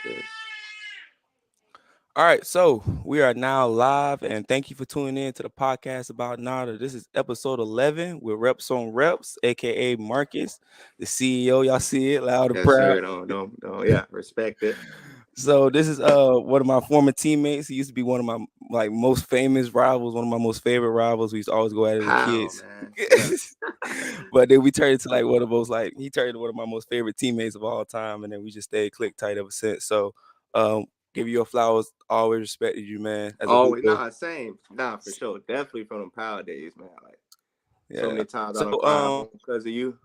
Yes. All right, so we are now live, and thank you for tuning in to the podcast about Nada. This is episode 11 with Reps on Reps, aka Marcus, the CEO. Y'all see it, loud and Yes, proud. sir. Don't. Yeah, respect it. So this is one of my former teammates. He used to be one of my like most famous rivals, one of my most favorite rivals. We used to always go at it as How, kids. man? Yeah. But then we turned into like one of those like he turned into one of my most favorite teammates of all time, and then we just stayed click tight ever since. So give you your flowers. Always respected you, man, as a Always, hooper. nah, same. Nah, for sure. Definitely from them power days, man. Like so Yeah. many times I So don't cry home because of you.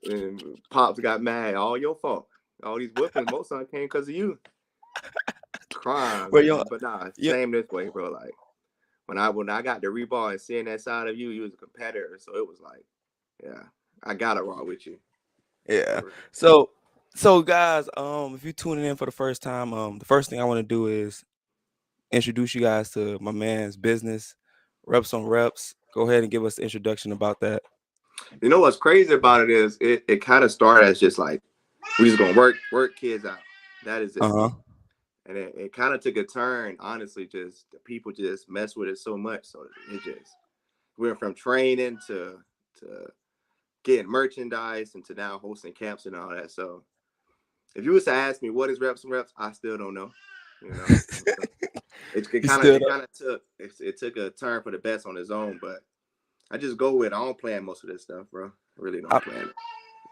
And pops got mad. All your fault. All these whoopings, most of them came because of you. Crying, well, you man. But nah, yeah. same this way, bro. Like when I got the reball and seeing that side of you, you was a competitor. So it was like, yeah, I gotta rock with you. Yeah. For real. So guys, if you're tuning in for the first time, the first thing I want to do is introduce you guys to my man's business, Reps on Reps. Go ahead and give us the introduction about that. You know what's crazy about it is it kind of started as just like we just gonna work kids out. That is it. Uh-huh. And it kind of took a turn, honestly, just the people just mess with it so much. So it just went from training to getting merchandise and to now hosting camps and all that. So if you was to ask me what is reps and reps, I still don't know. You know, it He kind of stood it up. kind of took it took a turn for the best on his own, but I just go with it. I don't plan most of this stuff, bro. I really don't plan it.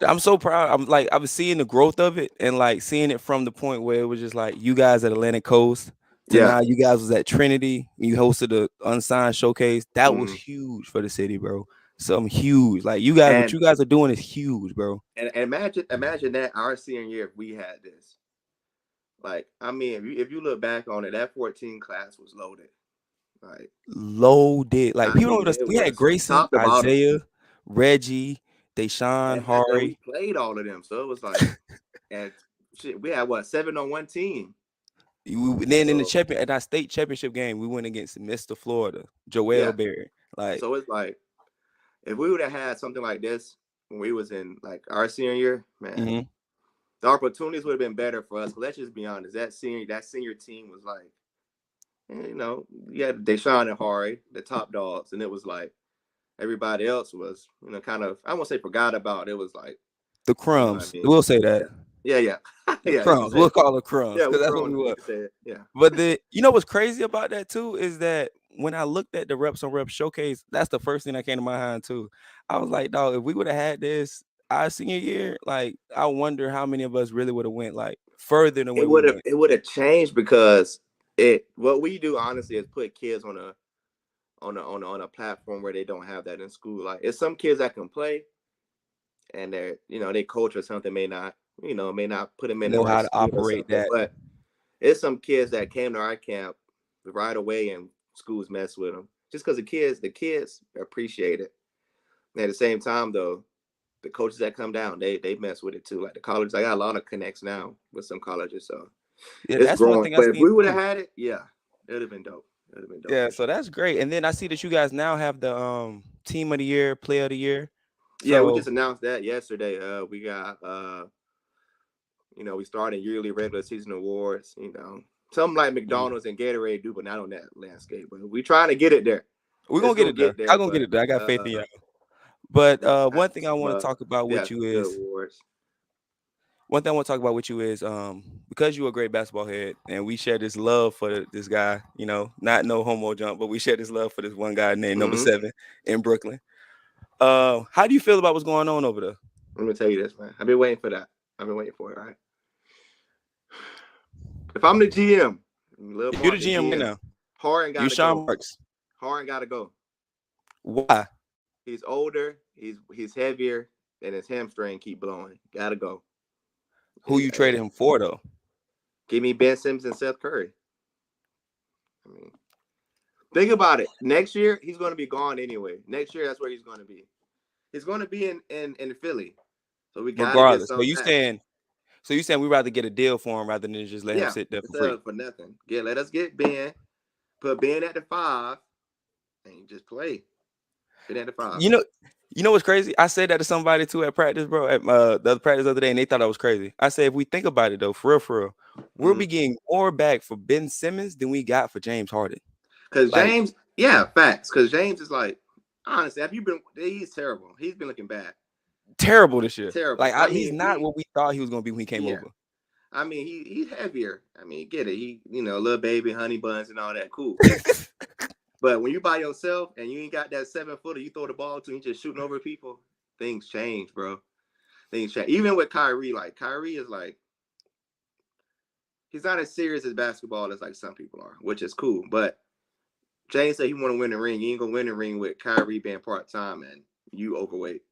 I'm so proud. I'm like I was seeing the growth of it and like seeing it from the point where it was just like you guys at Atlantic Coast to Yeah. now you guys was at Trinity. You hosted the unsigned showcase. That was Mm-hmm. huge for the city, bro. Something huge. Like you guys, what And you guys are doing is huge, bro. and imagine that our senior year if we had this. Like, I mean, if you look back on it, that 14 class was loaded. Like, Loaded. Like I people mean, don't it understand. We had was Grayson, top to bottom. Isaiah, Reggie, Deshaun, And we Hari. played all of them. So it was like, and shit, we had what, 7 on one team. Then in the So, champion at our state championship game, we went against Mr. Florida, Joel yeah. Berry. Like, So it's like, if we would have had something like this when we was in like our senior year, man, mhm. the opportunities would have been better for us. But let's just be honest. That senior team was like, you had Deshaun and Hari, the top dogs, and it was like everybody else was, kind of, I won't say forgot about. It was like, The you know what I crumbs. mean? We'll say that. Yeah. Yeah, yeah. The Yeah, you can crumbs. say We'll it. call it crumbs Yeah, we're because that's what we grown. You were. can say it. Yeah. But you know what's crazy about that too is that when I looked at the Reps on Reps showcase, that's the first thing that came to my mind too. I was like, dog, if we would have had this our senior year, like I wonder how many of us really would have went like further than It where we would have went. it would have changed because it what we do honestly is put kids on a platform where they don't have that in school. Like it's some kids that can play and they coach or something may not put them in the Know right how to scheme or operate something. that. But it's some kids that came to our camp right away and schools mess with them just because the kids appreciate it. And at the same time though, the coaches that come down, they mess with it too. Like the colleges, I got a lot of connects now with some colleges, so Yeah, it's that's one growing. thing I But if seen we would have too. had it, yeah, it would have been dope. It would have been dope Yeah, for so sure. that's great. And then I see that you guys now have the team of the year, player of the year. Yeah, we So just announced that yesterday. We got we started yearly regular season awards. Something like mm, McDonald's and Gatorade do, but not on that landscape. But we trying to get it there. we're gonna It's get gonna it there. get I'm there, gonna get but it there. I got faith in y'all. But we got one thing I want to talk about yeah, with some you good is awards. one thing I want to talk about with you is because you're a great basketball head and we share this love for this guy, not no homo jump, but we share this love for this one guy named number Hmm. 7 in Brooklyn. How do you feel about what's going on over there? Let me tell you this, man. I've been waiting for that. I've been waiting for it. Right. If I'm the GM, Lil If you're the Mark the GM right GM, now, Harden you got to Sean go. Marks. Harden got to go. Why? He's older. He's heavier, and his hamstring keep blowing. Got to go. Who you traded him for though? Give me Ben Simmons and Seth Curry. I mean, think about it. Next year he's going to be gone anyway. Next year that's where he's going to be. He's going to be in Philly. So we got to get Regardless. So some you back. saying we rather get a deal for him rather than just let him Yeah, sit there for instead free. of for nothing. Let us get Ben. Put Ben at the 5 and just play. Ben at the 5. You know, You know what's crazy? I said that to somebody too at practice, bro. At the other practice the other day, and they thought I was crazy. I said, if we think about it though, for real, we'll Mm. be getting more back for Ben Simmons than we got for James Harden. Because Like James, yeah, facts. Because James is like, honestly, have you been? He's terrible. He's been looking bad. terrible this year. Terrible. Like I he's mean, not what we thought he was gonna be when he came yeah. over. I mean, he's heavier. I mean, get it. He, little baby, honey buns, and all that. Cool. But when you by yourself and you ain't got that 7 footer, you throw the ball to, and you just shooting over people. Things change, bro. Things change. Even with Kyrie, like Kyrie is like, he's not as serious as basketball as like some people are, which is cool. But James said he want to win the ring. You ain't gonna win the ring with Kyrie being part time and you overweight.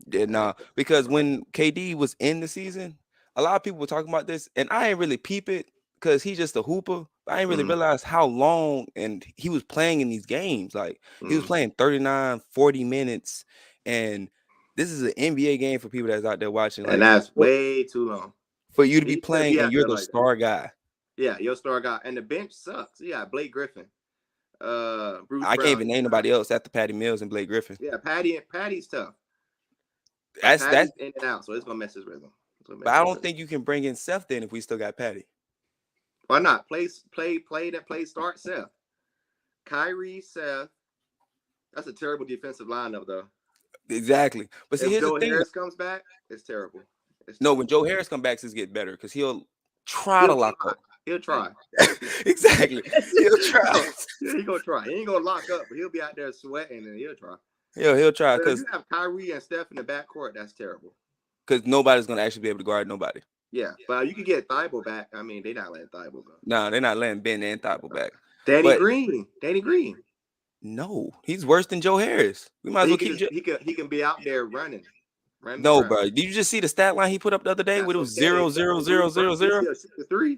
Yeah, And, nah, because when KD was in the season, a lot of people were talking about this, and I ain't really peep it because he's just a hooper. I ain't really mm, realize how long and he was playing in these games. Like he was mm. playing 39, 40 minutes, and this is an NBA game for people that's out there watching. And Like that's way too long. for you to be He should playing be and out you're there the like that. star guy. Yeah, your star guy. And the bench sucks. Yeah, Blake Griffin, Bruce I can't Brown. even name nobody else after Patty Mills and Blake Griffin. Yeah, Patty's tough, but That's Patty's in and out, so it's gonna mess his rhythm. It's gonna but mess I his don't rhythm. think you can bring in Seth then if we still got Patty. Why not? Play start Seth. Kyrie, Seth. That's a terrible defensive lineup though. Exactly. But see, If here's the Joe thing. Harris comes back, it's terrible. It's No, when terrible. Joe Harris comes back, it's get better because he'll try to He'll lock try. up. He'll try. Exactly. He'll try. Yeah, he gonna try. He ain't gonna lock up, but he'll be out there sweating and he'll try. He'll try But if because you have Kyrie and Steph in the backcourt, that's terrible. nobody's gonna actually be able to guard nobody. Yeah, but you can get Thibault back. I mean, they're not letting Thibault go. No, they're not letting Ben and Thibault back. Danny But Green. Danny Green. no, he's worse than Joe Harris. We might But as he well can keep. just he can be out there running No, around. bro. Did you just see the stat line he put up the other day? Where That's it was okay. zero, zero, That's cool, zero, bro. zero, He zero. still shoot the three.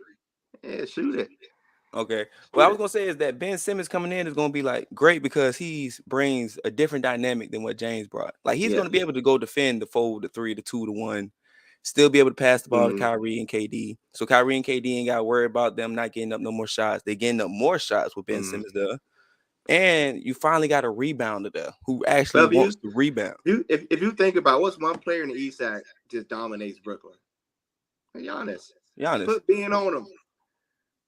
Yeah, shoot it. Okay. What I Shoot was it. gonna say is that Ben Simmons coming in is gonna be like great because he brings a different dynamic than what James brought. Like he's Yeah. gonna be able to go defend the 4, the 3, the 2, the 1, still be able to pass the ball to Mm-hmm. Kyrie and KD. So Kyrie and KD ain't got to worry about them not getting up no more shots. They getting up more shots with Ben Mm-hmm. Simmons there. And you finally got a rebounder there who actually But wants to rebound. if you think about what's one player in the East that just dominates Brooklyn, be honest. Giannis. Put Ben on him.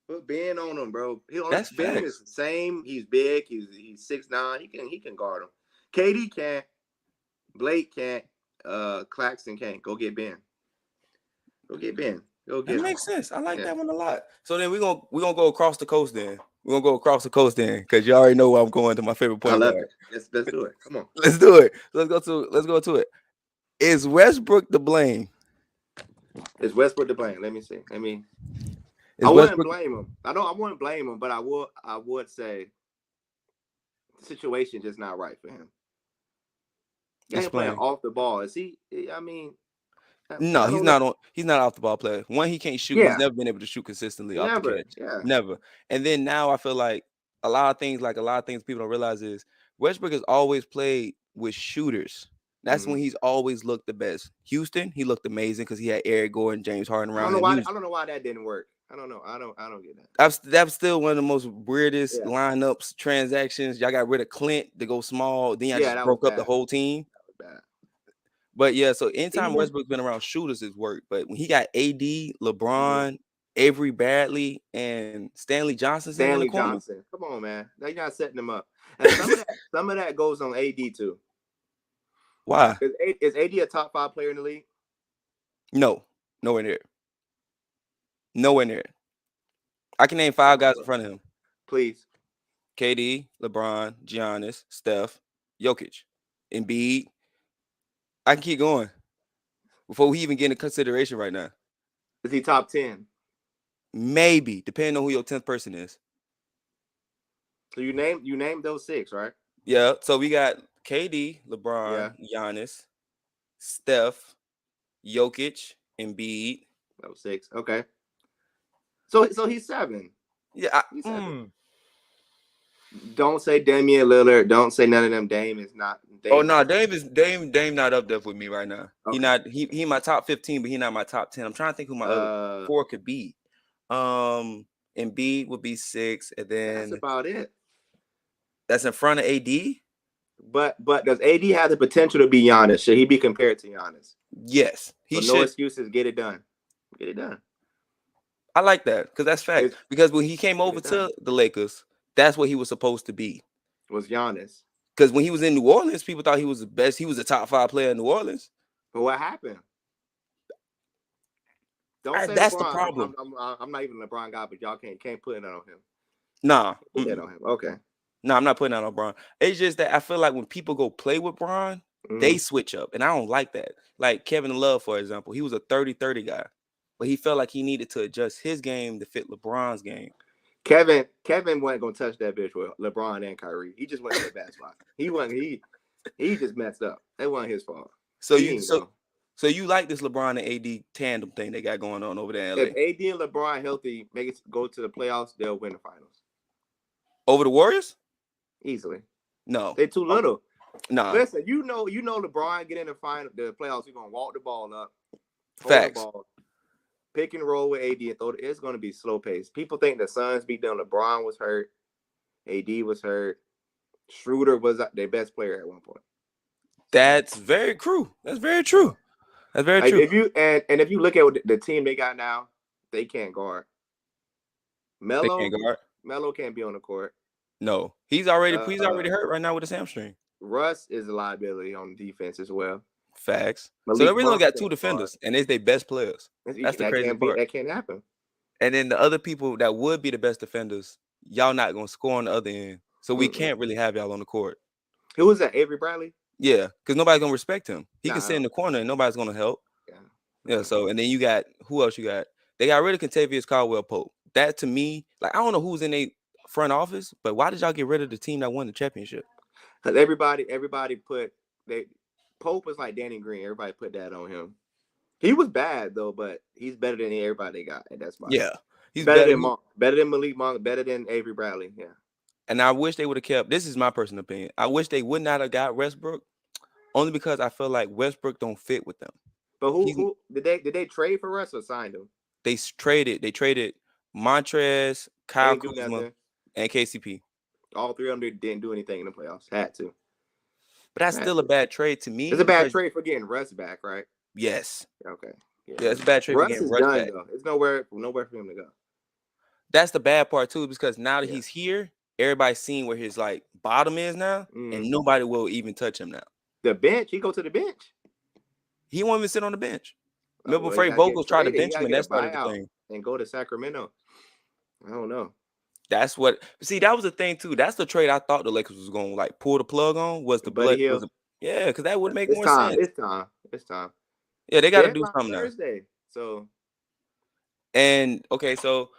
Put Ben on him, bro. That's Ben is facts. the same. He's big. He's 6'9". He can guard him. KD can't. Blake can't. Claxton can't. Go get Ben. Go get Ben. Go That get him. makes sense. I like Yeah. that one a lot. So then we're gonna go across the coast then. We're gonna go across the coast then because you already know where I'm going to my favorite I point love guard. it. Let's do it. Come on. Let's do it. Let's go to it. Is Westbrook to blame? It's Westbrook to blame. Let me see. I Is wouldn't Westbrook blame him. I wouldn't blame him, but I would say the situation just not right for him. He ain't playing explain? off the ball. Is he? I mean, No, I don't know. he's not off the ball player. One, he can't shoot. He's Yeah, never been able to shoot consistently off the never. catch. Yeah. Never. And then now I feel like a lot of things people don't realize is Westbrook has always played with shooters. That's Mm-hmm. when he's always looked the best. Houston, he looked amazing because he had Eric Gordon, James Harden I don't around know him. why. I don't know why that didn't work. I don't know. I don't get that. That's still one of the most weirdest Yeah. lineups, transactions. Y'all got rid of Clint to go small. Then y'all Yeah, just that was broke up the bad. whole team. That was bad. But yeah, so anytime Even Westbrook's been around shooters, it's worked. But when he got AD, mhm. LeBron, Avery Bradley, and Stanley Johnson sitting in the Stanley corner, Johnson. Come on, man. Now you're not setting them up. And some of that goes on AD too. why? Is AD a top 5 player in the league? No, nowhere near. Nowhere near. I can name 5 guys in front of him: Please. KD, LeBron, Giannis, Steph, Jokic, Embiid. I can keep going before we even get into consideration right now. Is he top 10? Maybe, depending on who your 10th person is. So you named those 6, right? Yeah, so we got KD, LeBron, Yeah, Giannis, Steph, Jokic, Embiid. those 6. Okay. So he's 7. Yeah, He's 7. Don't say Damian Lillard. Don't say none of them. Dame is not. Oh Dame no, not. Dame not up there with me right now. Okay. He my top 15, but he not my top 10. I'm trying to think who my other 4 could be. Embiid would be 6, and That's then about it. that's in front of AD. But does AD have the potential to be Giannis? Should he be compared to Giannis? Yes, So he no should. excuses. Get it done. Get it done. I like that because that's fact. It's, Because when he came get over it done. to the Lakers, that's what he was supposed to be. Was Giannis. Because when he was in New Orleans, people thought he was the best. He was a top 5 player in New Orleans. But what happened? Don't say That's the LeBron. problem. I'm not even a LeBron guy, but y'all can't put it on him. Nah, Put that on him. Okay. no, I'm not putting that on Bron. It's just that I feel like when people go play with Bron, they switch up, and I don't like that. Like Kevin Love, for example, he was a 30-30 guy, but he felt like he needed to adjust his game to fit LeBron's game. Kevin wasn't gonna touch that bitch with LeBron and Kyrie. He just went to the bad spot. He just messed up. That wasn't his fault. So you like this LeBron and AD tandem thing they got going on over there in LA? If AD and LeBron healthy, make it go to the playoffs, they'll win the finals. Over the Warriors? Easily. No. They're too little. Nah. Listen, you know LeBron get in the playoffs, he's gonna walk the ball up, Facts. hold the ball, pick and roll with AD and throw it. It's gonna be slow pace. People think the Suns beat them. LeBron was hurt, AD was hurt, Schroeder was their best player at one point. That's very true. That's very true. That's very true. If you look at the team they got now, they can't guard. Melo can't be on the court. No, he's already hurt right now with his hamstring. Russ is a liability on defense as well. Facts. So they really only got 2 defenders, and it's their best players. That's the crazy part. That can't happen. And then the other people that would be the best defenders, y'all not gonna score on the other end, so we can't really have y'all on the court. Who was that? Avery Bradley? Yeah, because nobody's gonna respect him. He can sit in the corner and nobody's gonna help. Yeah. So and then you got who else you got? They got rid of Kentavious Caldwell-Pope. That to me, like I don't know who's in a front office, but why did y'all get rid of the team that won the championship? Because everybody put Pope was like Danny Green. Everybody put that on him. He was bad though, but he's better than everybody they got at that spot. Yeah, he's better than Malik Monk, better than Avery Bradley. Yeah. And I wish they would have kept. This is my personal opinion. I wish they would not have got Westbrook, only because I feel like Westbrook don't fit with them. But who did they trade for Russ or signed him? They traded Montrez, Kyle Kuzma, and KCP. All 3 of them didn't do anything in the playoffs. Had to. But that's still a bad trade to me. It's a bad trade for getting Russ back, right? Yes. Okay. Yeah, it's a bad trade for getting Russ back. Though. It's nowhere for him to go. That's the bad part too, because now that he's here, everybody's seeing where his like bottom is now, and nobody will even touch him now. The bench, he go to the bench. He won't even sit on the bench. Remember, Frank Vogel tried to bench him, and that started the thing. And go to Sacramento. I don't know. That's what. See, that was the thing too. That's the trade I thought the Lakers was going to like pull the plug on. Was the Buddy Hill? Yeah, because that would make more sense. It's time. Yeah, they got to do something Thursday. So. And okay, so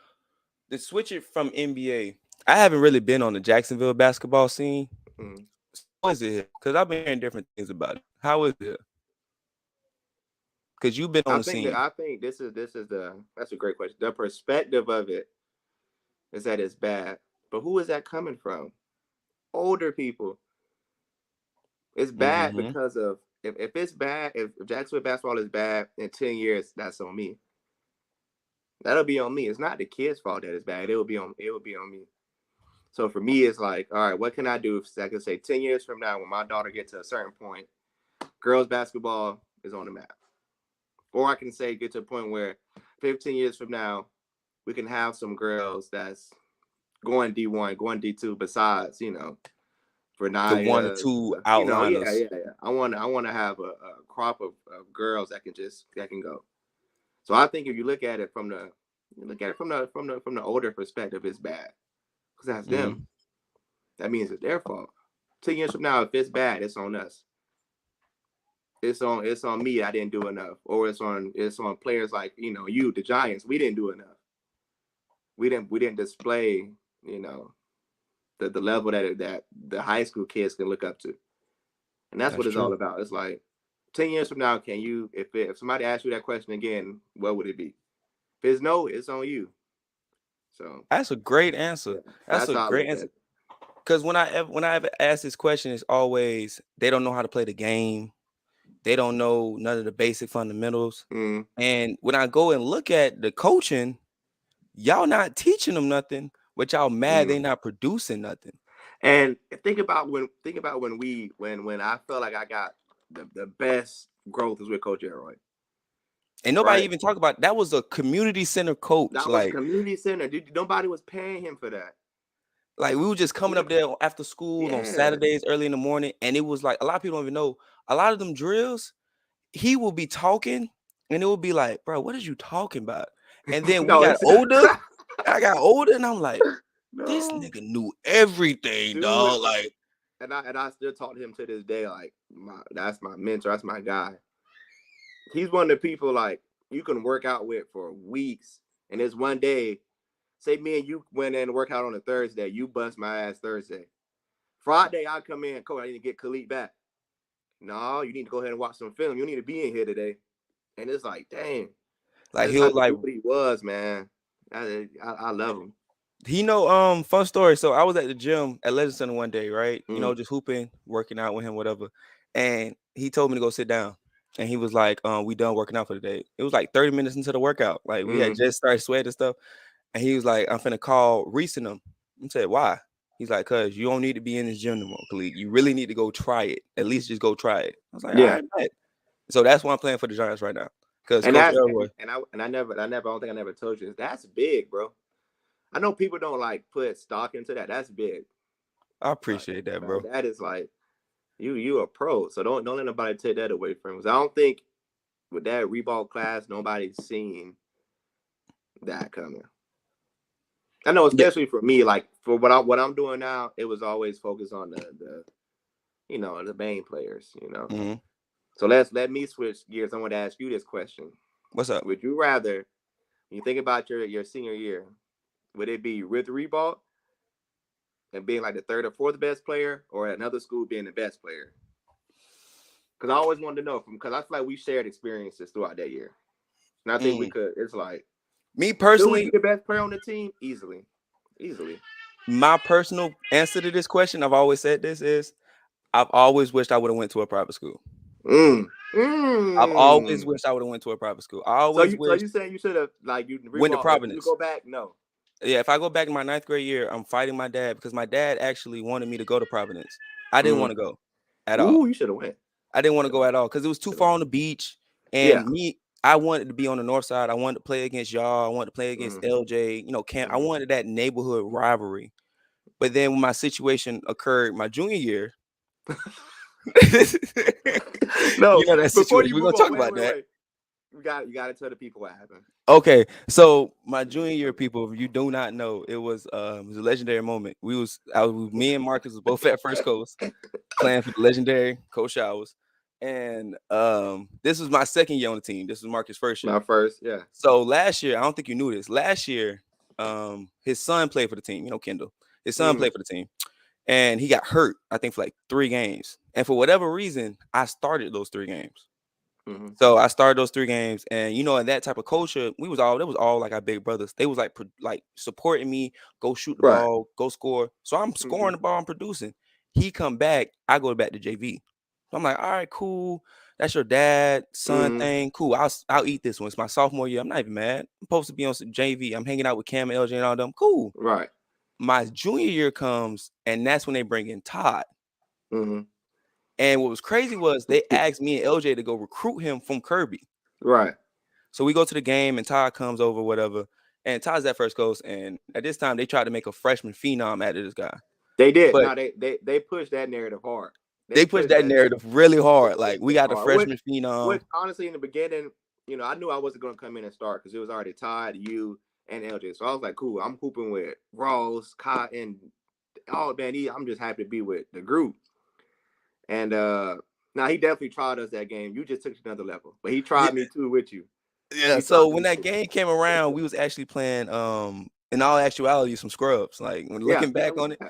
to switch it from NBA, I haven't really been on the Jacksonville basketball scene. How is it? Because I've been hearing different things about it. How is it? Because you've been on the scene. I think that's a great question. The perspective of it is that it's bad, but who is that coming from? Older people. It's bad because of if it's bad, if Jacksonville basketball is bad in 10 years, that's on me. That'll be on me. It's not the kids' fault that it's bad. It will be on me. So for me, it's like, all right, what can I do? I can say 10 years from now, when my daughter gets to a certain point, girls basketball is on the map. Or I can say get to a point where 15 years from now, we can have some girls that's going D1, going D2 besides, for now. The 1 or 2 outliners. Yeah. I want to have a crop of girls that can go. So I think if you look at it from the older perspective, it's bad. Because that's them. That means it's their fault. 10 years from now, if it's bad, it's on us. It's on me. I didn't do enough, or it's on players like you, the Giants. We didn't do enough. We didn't display the level that the high school kids can look up to, and that's what it's all about. It's like 10 years from now, can you? If somebody asks you that question again, what would it be? If it's no, it's on you. So that's a great answer. That's a great answer. Because when I ever ask this question, it's always they don't know how to play the game. They don't know none of the basic fundamentals. And when I go and look at the coaching, y'all not teaching them nothing, but y'all mad they not producing nothing. And think about when I felt like I got the best growth is with Coach Elroy, And nobody right? even talk about that was a community center coach. That was community center. Dude, nobody was paying him for that. Like we were just coming Yeah, up there after school on yeah. Saturdays early in the morning, and it was like a lot of people don't even know. A lot of them drills, he will be talking, and it will be like, "Bro, what is you talking about?" And then we No, got it's older. I got older, and I'm like, "This no, nigga knew everything, dude. dog." Like, And I still talk to him to this day. Like that's my mentor. That's my guy. He's one of the people like you can work out with for weeks, and there's one day. Say me and you went in and work out on a Thursday. You bust my ass Thursday. Friday, I come in, coach. I need to get Khalid back. No, you need to go ahead and watch some film. You need to be in here today. And it's like, dang, that's the he'll type of like dude he was, man. I love him. he know fun story. So I was at the gym at Legend Center one day, right? You know, Mm, just hooping, working out with him, whatever. And he told me to go sit down. And he was like, we done working out for the day. It was like 30 minutes into the workout. Like we had mm. just started sweating and stuff. And he was like, I'm finna call Reese and them. I said, why? He's like, cause you don't need to be in this gym no more, Khalid. You really need to go try it. At least just go try it. I was like, all Yeah. right, bet. So that's why I'm playing for the Giants right now. Cause And Coach that's Elroy, I don't think I never told you this. That's big, bro. I know people don't like put stock into that. That's big. I Like, appreciate that, bro. that is like you a pro. So don't let nobody take that away from us. I don't think with that Reebok class, nobody's seen that coming. I know, Yeah. especially for me, like for what I'm doing now, it was always focused on the main players. Mhm. So let me switch gears. I want to ask you this question: What's up? Would you rather, when you think about your senior year, would it be with Reebok and being like the third or fourth best player, or at another school being the best player? Because I always wanted to know because I feel like we shared experiences throughout that year, and I think we Mm. could. It's like, Me who would be personally, the best player on the team? Easily, easily. my personal answer to this question, I've always said this is I've always wished I would have went to a private school. Mm. I've always Mm. wished I would have went to a private school. I So always you wished saying you should have like you went to Reebok, like you Providence. go back? No. Yeah, if I go back in my ninth grade year, I'm fighting my dad because my dad actually wanted me to go to Providence. I didn't Mm. want to go at all. Ooh, you should have went. I didn't want to Should have go went. at all because it was too Should have far went. on the beach. Yeah. And I wanted to be on the north side. I wanted to play against y'all. I wanted to play against Mm. LJ. Camp. I Mm. wanted that neighborhood rivalry. But then when my situation occurred my junior year, No, that before situation. you We're gonna move on, talk wait, about wait, that. wait. You got to tell the people what happened. Okay, so my junior year, people, if you do not know, it was a legendary moment. Me and Marcus was both at First Coast playing for the legendary Coach Showers, and this was my second year on the team. This was Marcus' first year. My first, yeah. So last year, I don't think you knew this. Last year, his son played for the team. Kendall. His son Mm. played for the team, and he got hurt. I think for like 3 games, and for whatever reason, I started those 3 games. Mm-hmm. So I started those 3 games, and in that type of culture, that was all like our big brothers. They was like supporting me, go shoot the Right. ball, go score. So I'm Mm-hmm. scoring the ball, I'm producing. He come back, I go back to JV. So I'm like, all right, cool. That's your dad, son Mm-hmm. thing. Cool. I'll eat this one. It's my sophomore year. I'm not even mad. I'm supposed to be on some JV. I'm hanging out with Cam and LJ and all them. Cool. Right. My junior year comes, and that's when they bring in Todd. Mm-hmm. And what was crazy was they asked me and LJ to go recruit him from Kirby. Right. So we go to the game and Todd comes over, whatever. And Todd's at First Coast. And at this time, they tried to make a freshman phenom out of this guy. They did. But No, they pushed that narrative hard. They they pushed pushed that that narrative really hard. Like, we narrative got the hard. freshman Which phenom. honestly, in the beginning, I knew I wasn't going to come in and start because it was already Todd, you, and LJ. So I was like, cool. I'm hooping with Ross, Kai, and man. I'm just happy to be with the group. And now he definitely tried us that game. You just took it to another level, but he Yeah, tried me too with you. yeah. He tried So when me that too. game came around, we was actually playing, in all actuality, some scrubs. Like, when Yeah, looking yeah. back on it,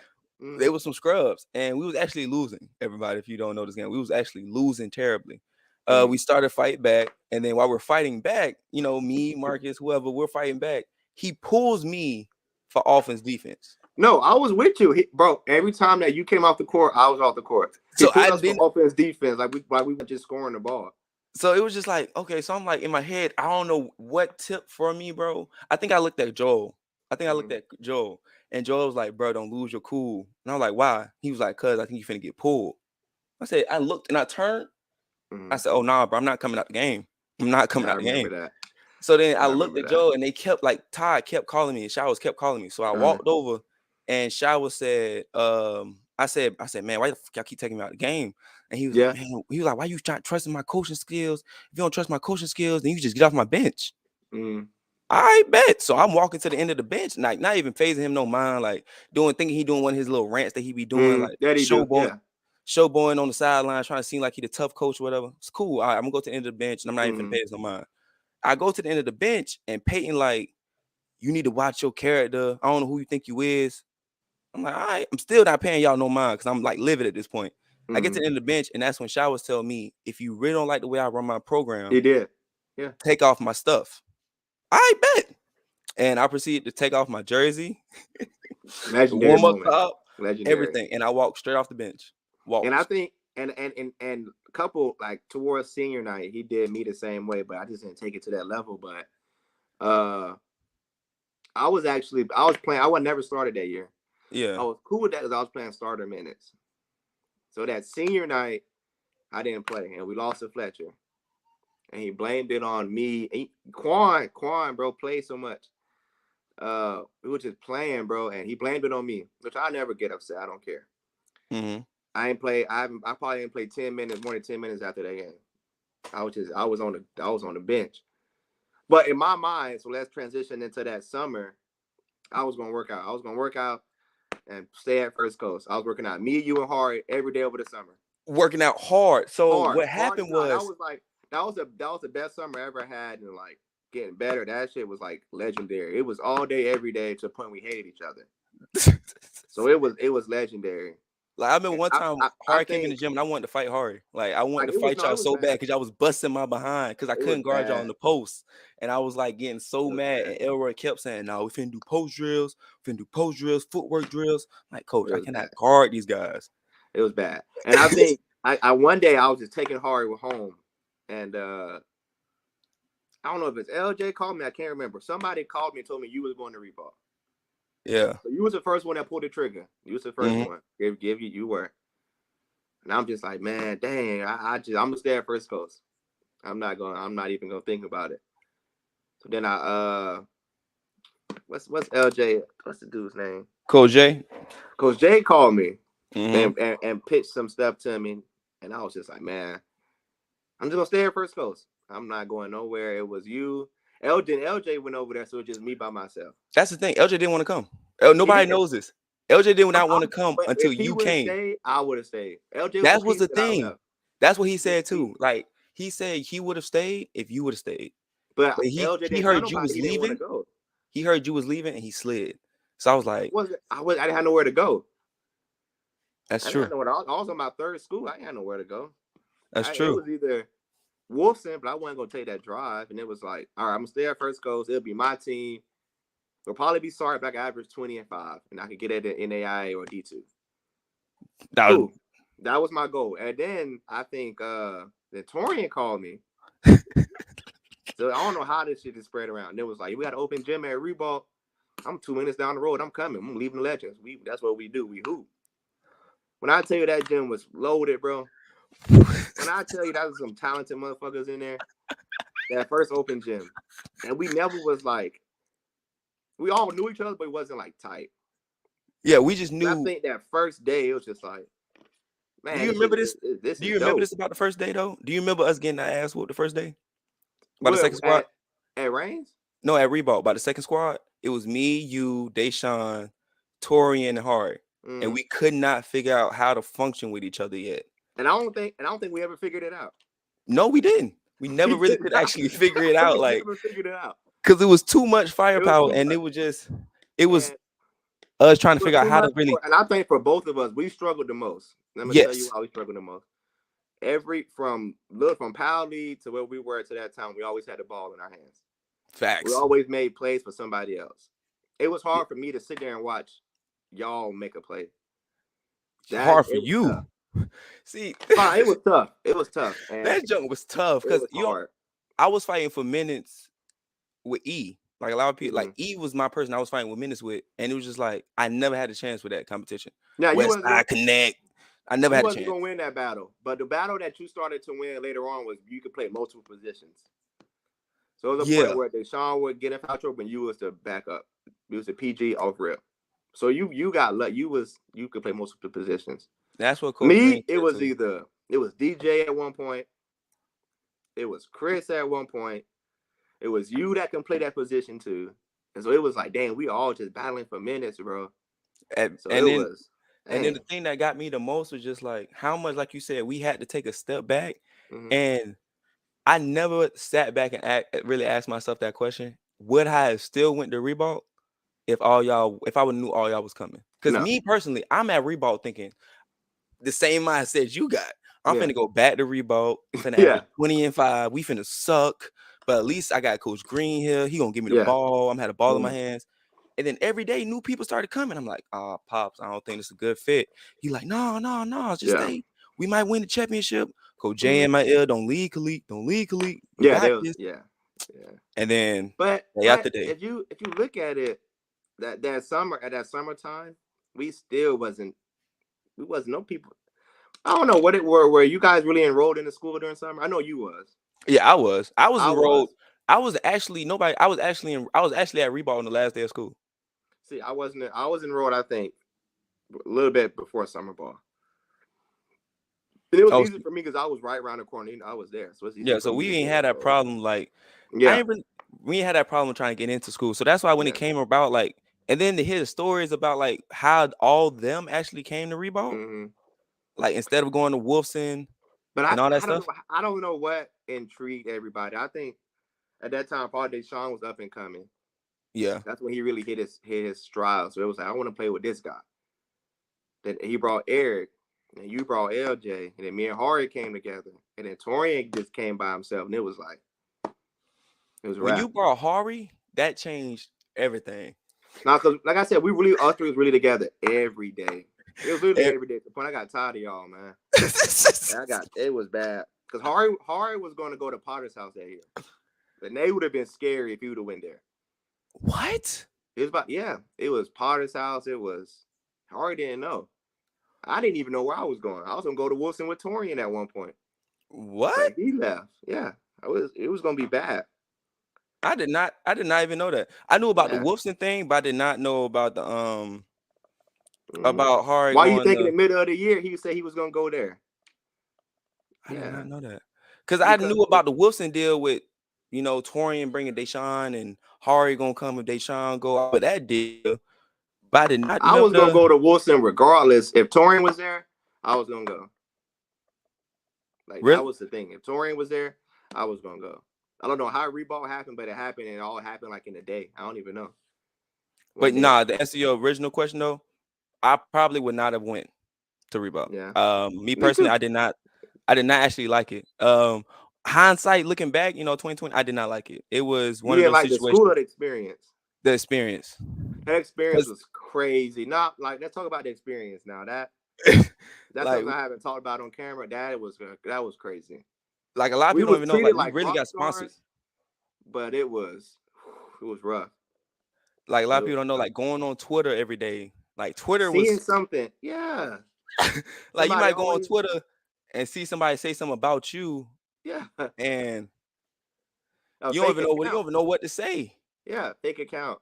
Mm-hmm. there was some scrubs. And we was actually losing, everybody, if you don't know this game. We was actually losing terribly. Mm-hmm. We started fight back. And then while we're fighting back, me, Marcus, whoever, we're fighting back. He pulls me for offense defense. No, I was with you, bro. Every time that you came off the court, I was off the court. He So pulled I us for didn't. offense, defense, like we were just scoring the ball. So it was just like, okay. So I'm like in my head, I don't know what tipped for me, bro. I think I looked at Joel. I think I looked at Joel, and Joel was like, "Bro, don't lose your cool." And I was like, "Why?" He was like, "Cause I think you finna get pulled." I said, I looked and I turned. I said, "Oh nah, bro, I'm not coming out the game. I'm not coming Yeah, I out the game." remember that. So then I I looked remember at that. Joe, and they kept like Todd kept calling me, and Showers kept calling me. So I walked over, and Showers said, I said, "Man, why the fuck y'all keep taking me out the game?" And he was like, "Man," he was like, "Why you not trusting my coaching skills? If you don't trust my coaching skills, then you just get off my bench." I bet. So I'm walking to the end of the bench, like not even phasing him no mind, like thinking he doing one of his little rants that he be doing, like that he do, yeah. showboying on the sideline, trying to seem like he the tough coach or whatever. It's cool. All right, I'm gonna go to the end of the bench, and I'm not even paying no mind. I go to the end of the bench, and Peyton like, "You need to watch your character. I don't know who you think you is." I'm like, "All right." I'm still not paying y'all no mind because I'm like livid at this point. I get to the end of the bench, and that's when Showers tell me, "If you really don't like the way I run my program, he did. Yeah. take off my stuff." I bet. And I proceeded to take off my jersey, Legendary warm up moment. top, Legendary. everything, and I walked straight off the bench. And I think and a couple like towards senior night, he did me the same way, but I just didn't take it to that level. But I was playing. I was never started that year. Yeah. I was cool with that because I was playing starter minutes. So that senior night, I didn't play, and we lost to Fletcher. And he blamed it on me. Quan, bro, played so much. We were just playing, bro, and he blamed it on me, which I never get upset. I don't care. I ain't play. I probably didn't play 10 minutes, more than 10 minutes after that game. I was on the bench. But in my mind, so let's transition into that summer. I was gonna work out. I was gonna work out and stay at First Coast. I was working out. Me, you, and Harry every day over the summer. Working out hard. So what happened was that was the best summer I ever had, and like getting better. That shit was like legendary. It was all day, every day, to the point we hated each other. So it was legendary. Like I remember one time Harry came in the gym and I wanted to fight Harry. Like I wanted to fight y'all so bad because y'all was busting my behind because I couldn't guard y'all on the post. And I was like getting so mad. And Elroy kept saying, "No, we finna do post drills, footwork drills." I'm like, "Coach, I cannot guard these guys." It was bad. And I think I one day I was just taking Harry home, and I don't know if it's LJ called me. I can't remember. Somebody called me and told me you was going to Reebok. Yeah. So you was the first one that pulled the trigger. You was the first one. Give you were. And I'm just like, man, dang, I'm gonna stay at First Coast. I'm not even gonna think about it. So then what's LJ? What's the dude's name? Coach J. Coach J called me and pitched some stuff to me. And I was just like, man, I'm just gonna stay at First Coast. I'm not going nowhere. It was you. LJ went over there, so it was just me by myself. That's the thing. LJ didn't want to come. Nobody knows this. LJ did not want to come until you came. Stayed, I would have stayed. LJ. That was the thing. That's what he said too. Like he said he would have stayed if you would have stayed. But LJ he heard you was leaving. He heard you was leaving and he slid. So I was like, I didn't have nowhere to go. That's true. I was on my third school. I didn't have nowhere to go. That's true. It was either Wolfson, but I wasn't gonna take that drive. And it was like, all right, I'm gonna stay at First Coast. It'll be my team. We'll probably be sorry if I could average 20 and 5, and I could get at the NAIA or D2. That was my goal. And then I think the Torian called me. So I don't know how this shit is spread around. And it was like, we got an open gym at Reebok. I'm 2 minutes down the road. I'm coming. I'm leaving the Legends. That's what we do. We hoop. When I tell you that gym was loaded, bro. When I tell you that was some talented motherfuckers in there, that first open gym. And we never was like, we all knew each other, but it wasn't like tight. Yeah, we just knew. I think that first day, it was just like, man. Do you remember this? Do you remember this about the first day, though? Do you remember us getting our ass whooped the first day? By the second squad? At Reigns? No, at Reebok. By the second squad, it was me, you, Deshaun, Torian, and Harry. And we could not figure out how to function with each other yet. And I don't think we ever figured it out. No, we didn't. We never really could actually figure it out. Like, never figured it out. Because it was too much firepower, and it was us trying to figure out how to really. And I think for both of us, we struggled the most. Let me tell you how we struggled the most. From Powell League to where we were to that time, we always had the ball in our hands. Facts. We always made plays for somebody else. It was hard for me to sit there and watch y'all make a play. Hard for you. Tough. See, it was tough. It was tough. That jump was tough because I was fighting for minutes with E. Like a lot of people, Mm-hmm. like Eve was my person I was fighting with minutes with, and it was just like I never had a chance with that competition. Now West Side Connect, I never you had a wasn't chance. gonna win that battle, but the battle that you started to win later on was you could play multiple positions. So it was a point Yeah, where Deshaun would get in foul trouble and you was the backup. You was the PG off rip. So you got luck. You could play multiple positions. that's what Coach Green Me, it said was too. either it was DJ at one point, it was Chris at one point, it was you that can play that position too. And so it was like, damn, we all just battling for minutes, bro. And, So and it then was, and then the damn. thing that got me the most was just like how much, like you said, we had to take a step back, Mm-hmm. and I never sat back and really asked myself that question: would I have still went to Reebok if I would knew all y'all was coming? Because No, me personally, I'm at Reebok thinking the same mindset you got. I'm yeah, finna go back to Reebok, finna yeah, average 20 and 5. We finna suck. But at least I got Coach Green here. He gonna give me the yeah. ball. I'm had a ball in my Mm-hmm. hands. And then every day new people started coming. I'm like, Pops, I don't think this is a good fit. He like, no, just Yeah. stay. We might win the championship. Coach Jay Mm-hmm. in my ear, don't leave Khalid. Don't leave Khalid. We Yeah, got there was, this. yeah, yeah. And then day But after day. if you look at it, that summer at that summertime, we still wasn't we wasn't no people. I don't know what it were. Were you guys really enrolled in the school during summer? I know you was. Yeah, I was. I was I enrolled. was. I was actually nobody. I was actually at Reebok on the last day of school. See, I wasn't. I was enrolled. I think a little bit before summer ball, and it was Oh, easy for me because I was right around the corner. I was there, so it's easy yeah, for so me we to ain't get had that enrolled. problem. Like, I Yeah, ain't really, we ain't had that problem trying to get into school. So that's why when it yeah. came about, like, and then to hear the stories about like how all them actually came to Reebok, Hmm. like instead of going to Wolfson But and all that I don't know. stuff. I don't know what intrigued everybody. I think at that time, Paul Deshaun was up and coming. Yeah, That's when he really hit his stride. So it was like, I want to play with this guy. Then he brought Eric, and you brought LJ, and then me and Hari came together, and then Torian just came by himself, and it was like it was a when wrap. you brought Hari, that changed everything. Now, cause like I said, we really us three was really together every day. It was literally Ev- every day. At the point I got tired of y'all, man. It was bad. Cause Hari was going to go to Potter's house that year, and they would have been scary if he would have went there. what? It was about it was Potter's house. It was Hari didn't know. I didn't even know where I was going. I was gonna go to Wilson with Torian at one point, but What? he left. Yeah, it was gonna be bad. I did not. I did not even know that. I knew about the Yeah. Wolfson thing, but I did not know about the Mm-hmm. about Hari Why you going think in to. the middle of the year he said he was gonna go there? I did Yeah, not know that because I because knew about the Wilson deal with Torian bringing Deshaun and Hari gonna come if Deshaun go. But that deal, but I did not I know was gonna go to Wilson regardless. If Torian was there, I was gonna go. Like that really. was the thing. If Torian was there, I was gonna go. I don't know how Reebok happened, but it happened, and it all happened like in a day. I don't even know. But One day. nah, to answer your original question though, I probably would not have went to Reebok. Yeah, Me me personally, too. I did not. I did not actually like it. Hindsight, looking back, 2020, I did not like it. It was You one of didn't those like the school or situations. the experience. The experience, That experience 'cause was crazy. Not like let's talk about the experience now. That's like something I haven't talked about on camera. That was crazy. like a lot of We people don't was even know. Like treated we like really rock got sponsored. stars, but it was rough. Like a lot It of was people don't know. rough. Like going on Twitter every day. Like Twitter Seeing was something, yeah. like you Somebody might go on always, Twitter and see somebody say something about you, yeah, and a fake you don't account, even know what to say. yeah, fake account.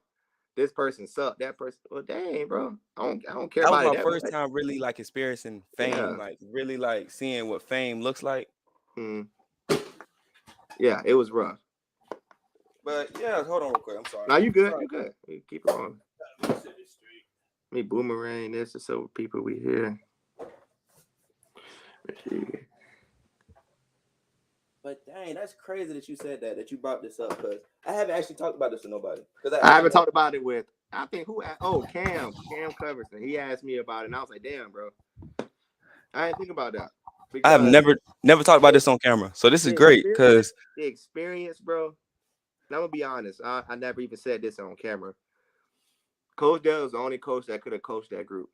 This person sucked. That person, well, dang, bro. I don't care That was about it my that first much. time really like experiencing fame, Yeah, like really like seeing what fame looks like. mm, yeah, it was rough. But yeah, hold on real quick. I'm sorry. Now you good? Sorry. You good? You keep it on. Me boomerang. This is so people we hear. Let's see. But dang, that's crazy that you said that you brought this up because I haven't actually talked about this with nobody. Because I haven't talked about it with. I think who? Oh, Cam Coverson. He asked me about it, and I was like, "Damn, bro, I didn't think about that I have because never talked about the, this on camera. So this is the great experience, because the experience, bro. And I'm gonna be honest. I never even said this on camera. Coach Dell was the only coach that could have coached that group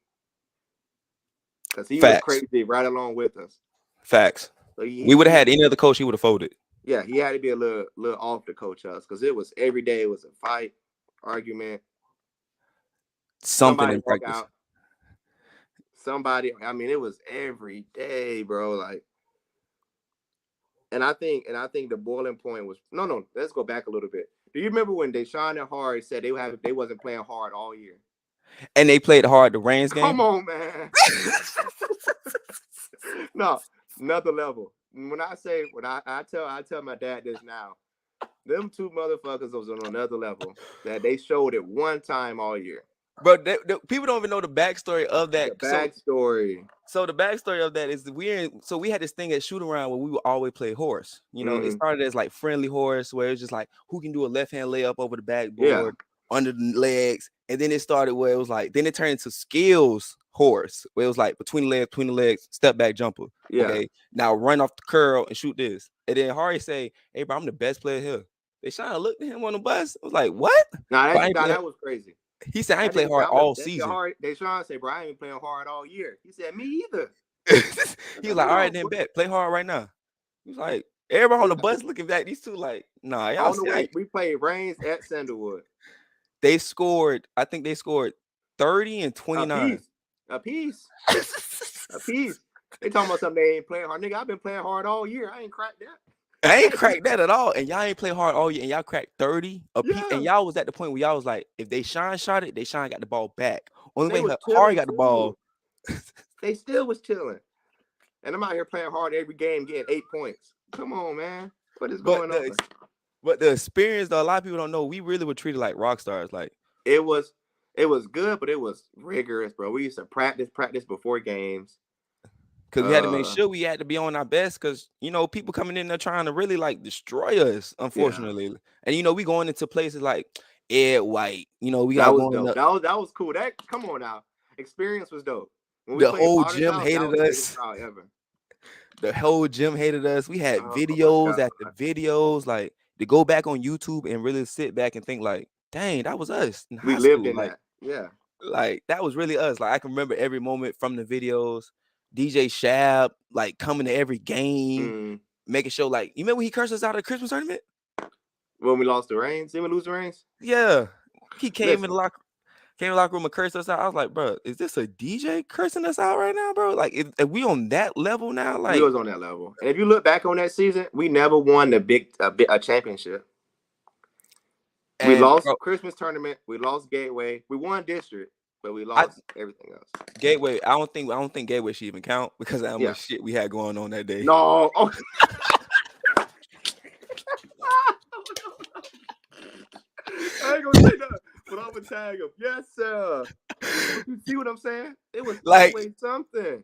because he was facts, crazy right along with us. facts. So We would have he had any other coach, he would have folded. yeah, he had to be a little off to coach us because it was every day it was a fight. argument, Something somebody in walk practice. out, somebody. I mean, it was every day, bro. Like, and I think the boiling point was no. Let's go back a little bit. Do you remember when Deshaun and Hardy said they wasn't playing hard all year? And they played hard the Reigns Come game. on, man. No, another level. When I tell my dad this now, them two motherfuckers was on another level that they showed it one time all year. Bro, people don't even know the backstory of that. The backstory. So the backstory of that is we had this thing at shoot around where we would always play horse. You know, it Mm, started as like friendly horse where it's just like who can do a left hand layup over the yeah, backboard under the legs, and then it started where it was like then it turned into skills horse where it was like between the legs, step back jumper. yeah. Okay, now run off the curl and shoot this, and then Harry say, "Hey, bro, I'm the best player here." They trying to look at him on the bus. I was like, "What?" But I ain't play, That was crazy. he said, "I ain't That play nigga hard said, all that shit season." hard. Deshaun said, bro, I ain't been playing hard all year. He said, me either. I He said, was like, hold all right, on. then bet. Play hard right now. He was like, everybody on the Yeah. bus looking back, these two like, nah, y'all On the see, way, we played Reigns at Sandalwood. they scored, I think they scored 30 and A 29. piece. A piece. A piece. They talking about something they ain't playing hard. Nigga, I've been playing hard all year. I ain't cracked that. I ain't cracked that at all. And y'all ain't play hard all year. And y'all cracked 30 a piece. Yeah. And y'all was at the point where y'all was like, if they shot it, they got the ball back. Only And they way was Harry chilling got the ball. too. They still was chilling. And I'm out here playing hard every game, getting 8 points. Come on, man. What is But going on? the experience though, a lot of people don't know, we really were treated like rock stars. Like It was good, but it was rigorous, bro. We used to practice before games. because we had to make sure we had to be on our best because, you know, people coming in there trying to really like destroy us, Yeah, unfortunately. And, you know, we going into places like Ed White, you know, we got that was going dope. up. That was cool. That come on now, experience was dope. When we The played whole Potter's gym House, that hated was the biggest us. crowd ever. The whole gym hated us. We had Oh my videos god, after videos, like to go back on YouTube and really sit back and think like, dang, that was us in we high lived school. in that. Yeah, Like that was really us. Like I can remember every moment from the videos. DJ Shab like coming to every game, mm. making sure like you remember when he cursed us out at the Christmas tournament? When we lost the reins, didn't we lose the reins? Yeah. He came in Listen, the locker room and cursed us out. I was like, bro, is this a DJ cursing us out right now, bro? Like, if we on that level now? we Like, was on that level. And if you look back on that season, we never won a championship. We and lost bro, Christmas tournament. We lost Gateway. We won district, but we I lost everything else. Gateway. I don't think Gateway should even count because of how Yeah. much shit we had going on that day. No. Oh. I ain't gonna say that, but I'm gonna tag him. Yes, sir. But you see what I'm saying? It was Like, always something.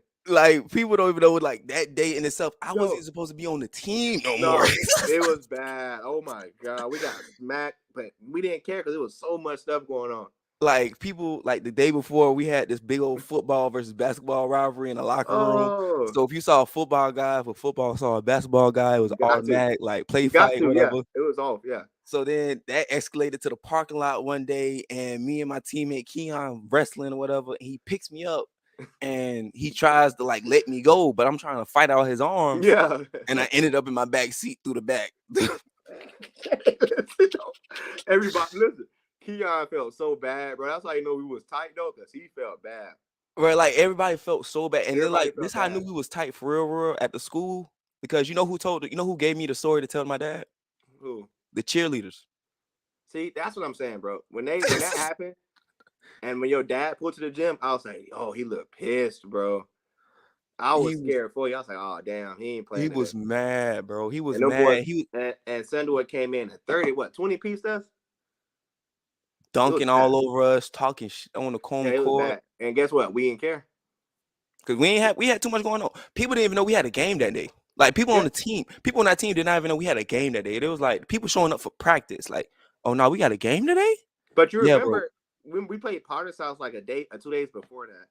people don't even know like that day in itself. I wasn't Yo, even supposed to be on the team no more. no, it was bad. Oh my god, we got smacked, but we didn't care because there was so much stuff going on. Like people, like the day before, we had this big old football versus basketball rivalry in the locker room. Oh, So if you saw a football guy, if a football saw a basketball guy, it was you got to. automatic, like play You got fight, to, yeah. whatever. It was off, yeah. So then that escalated to the parking lot one day, and me and my teammate Keon wrestling or whatever. And he picks me up, and he tries to like let me go, but I'm trying to fight out his arms, Yeah. and I ended up in my back seat through the back. Everybody, listen. Keon felt so bad, bro. That's how you know we was tight though, because he felt bad. Where like everybody felt so bad, and then Everybody like this felt how I knew bad. we was tight for real at the school because you know who gave me the story to tell my dad? Who? The cheerleaders. See, that's what I'm saying, bro. When that happened, and when your dad pulled to the gym, I was like, oh, he looked pissed, bro. I was He was scared for you. I was like, oh damn, he ain't he playing today. was mad, bro. He was And them boys mad. He was and Sandwood came in at 30, 20 piece us? It was dunking bad. all over us, talking shit on the Yeah, home it was court. bad. And guess what? We didn't care. Cause we had too much going on. People didn't even know we had a game that day. Like people on Yeah. the team, people on that team did not even know we had a game that day. It was like people showing up for practice. Like, oh no, we got a game today? But you Yeah, bro. remember when we played Potter's House like a day or 2 days before that.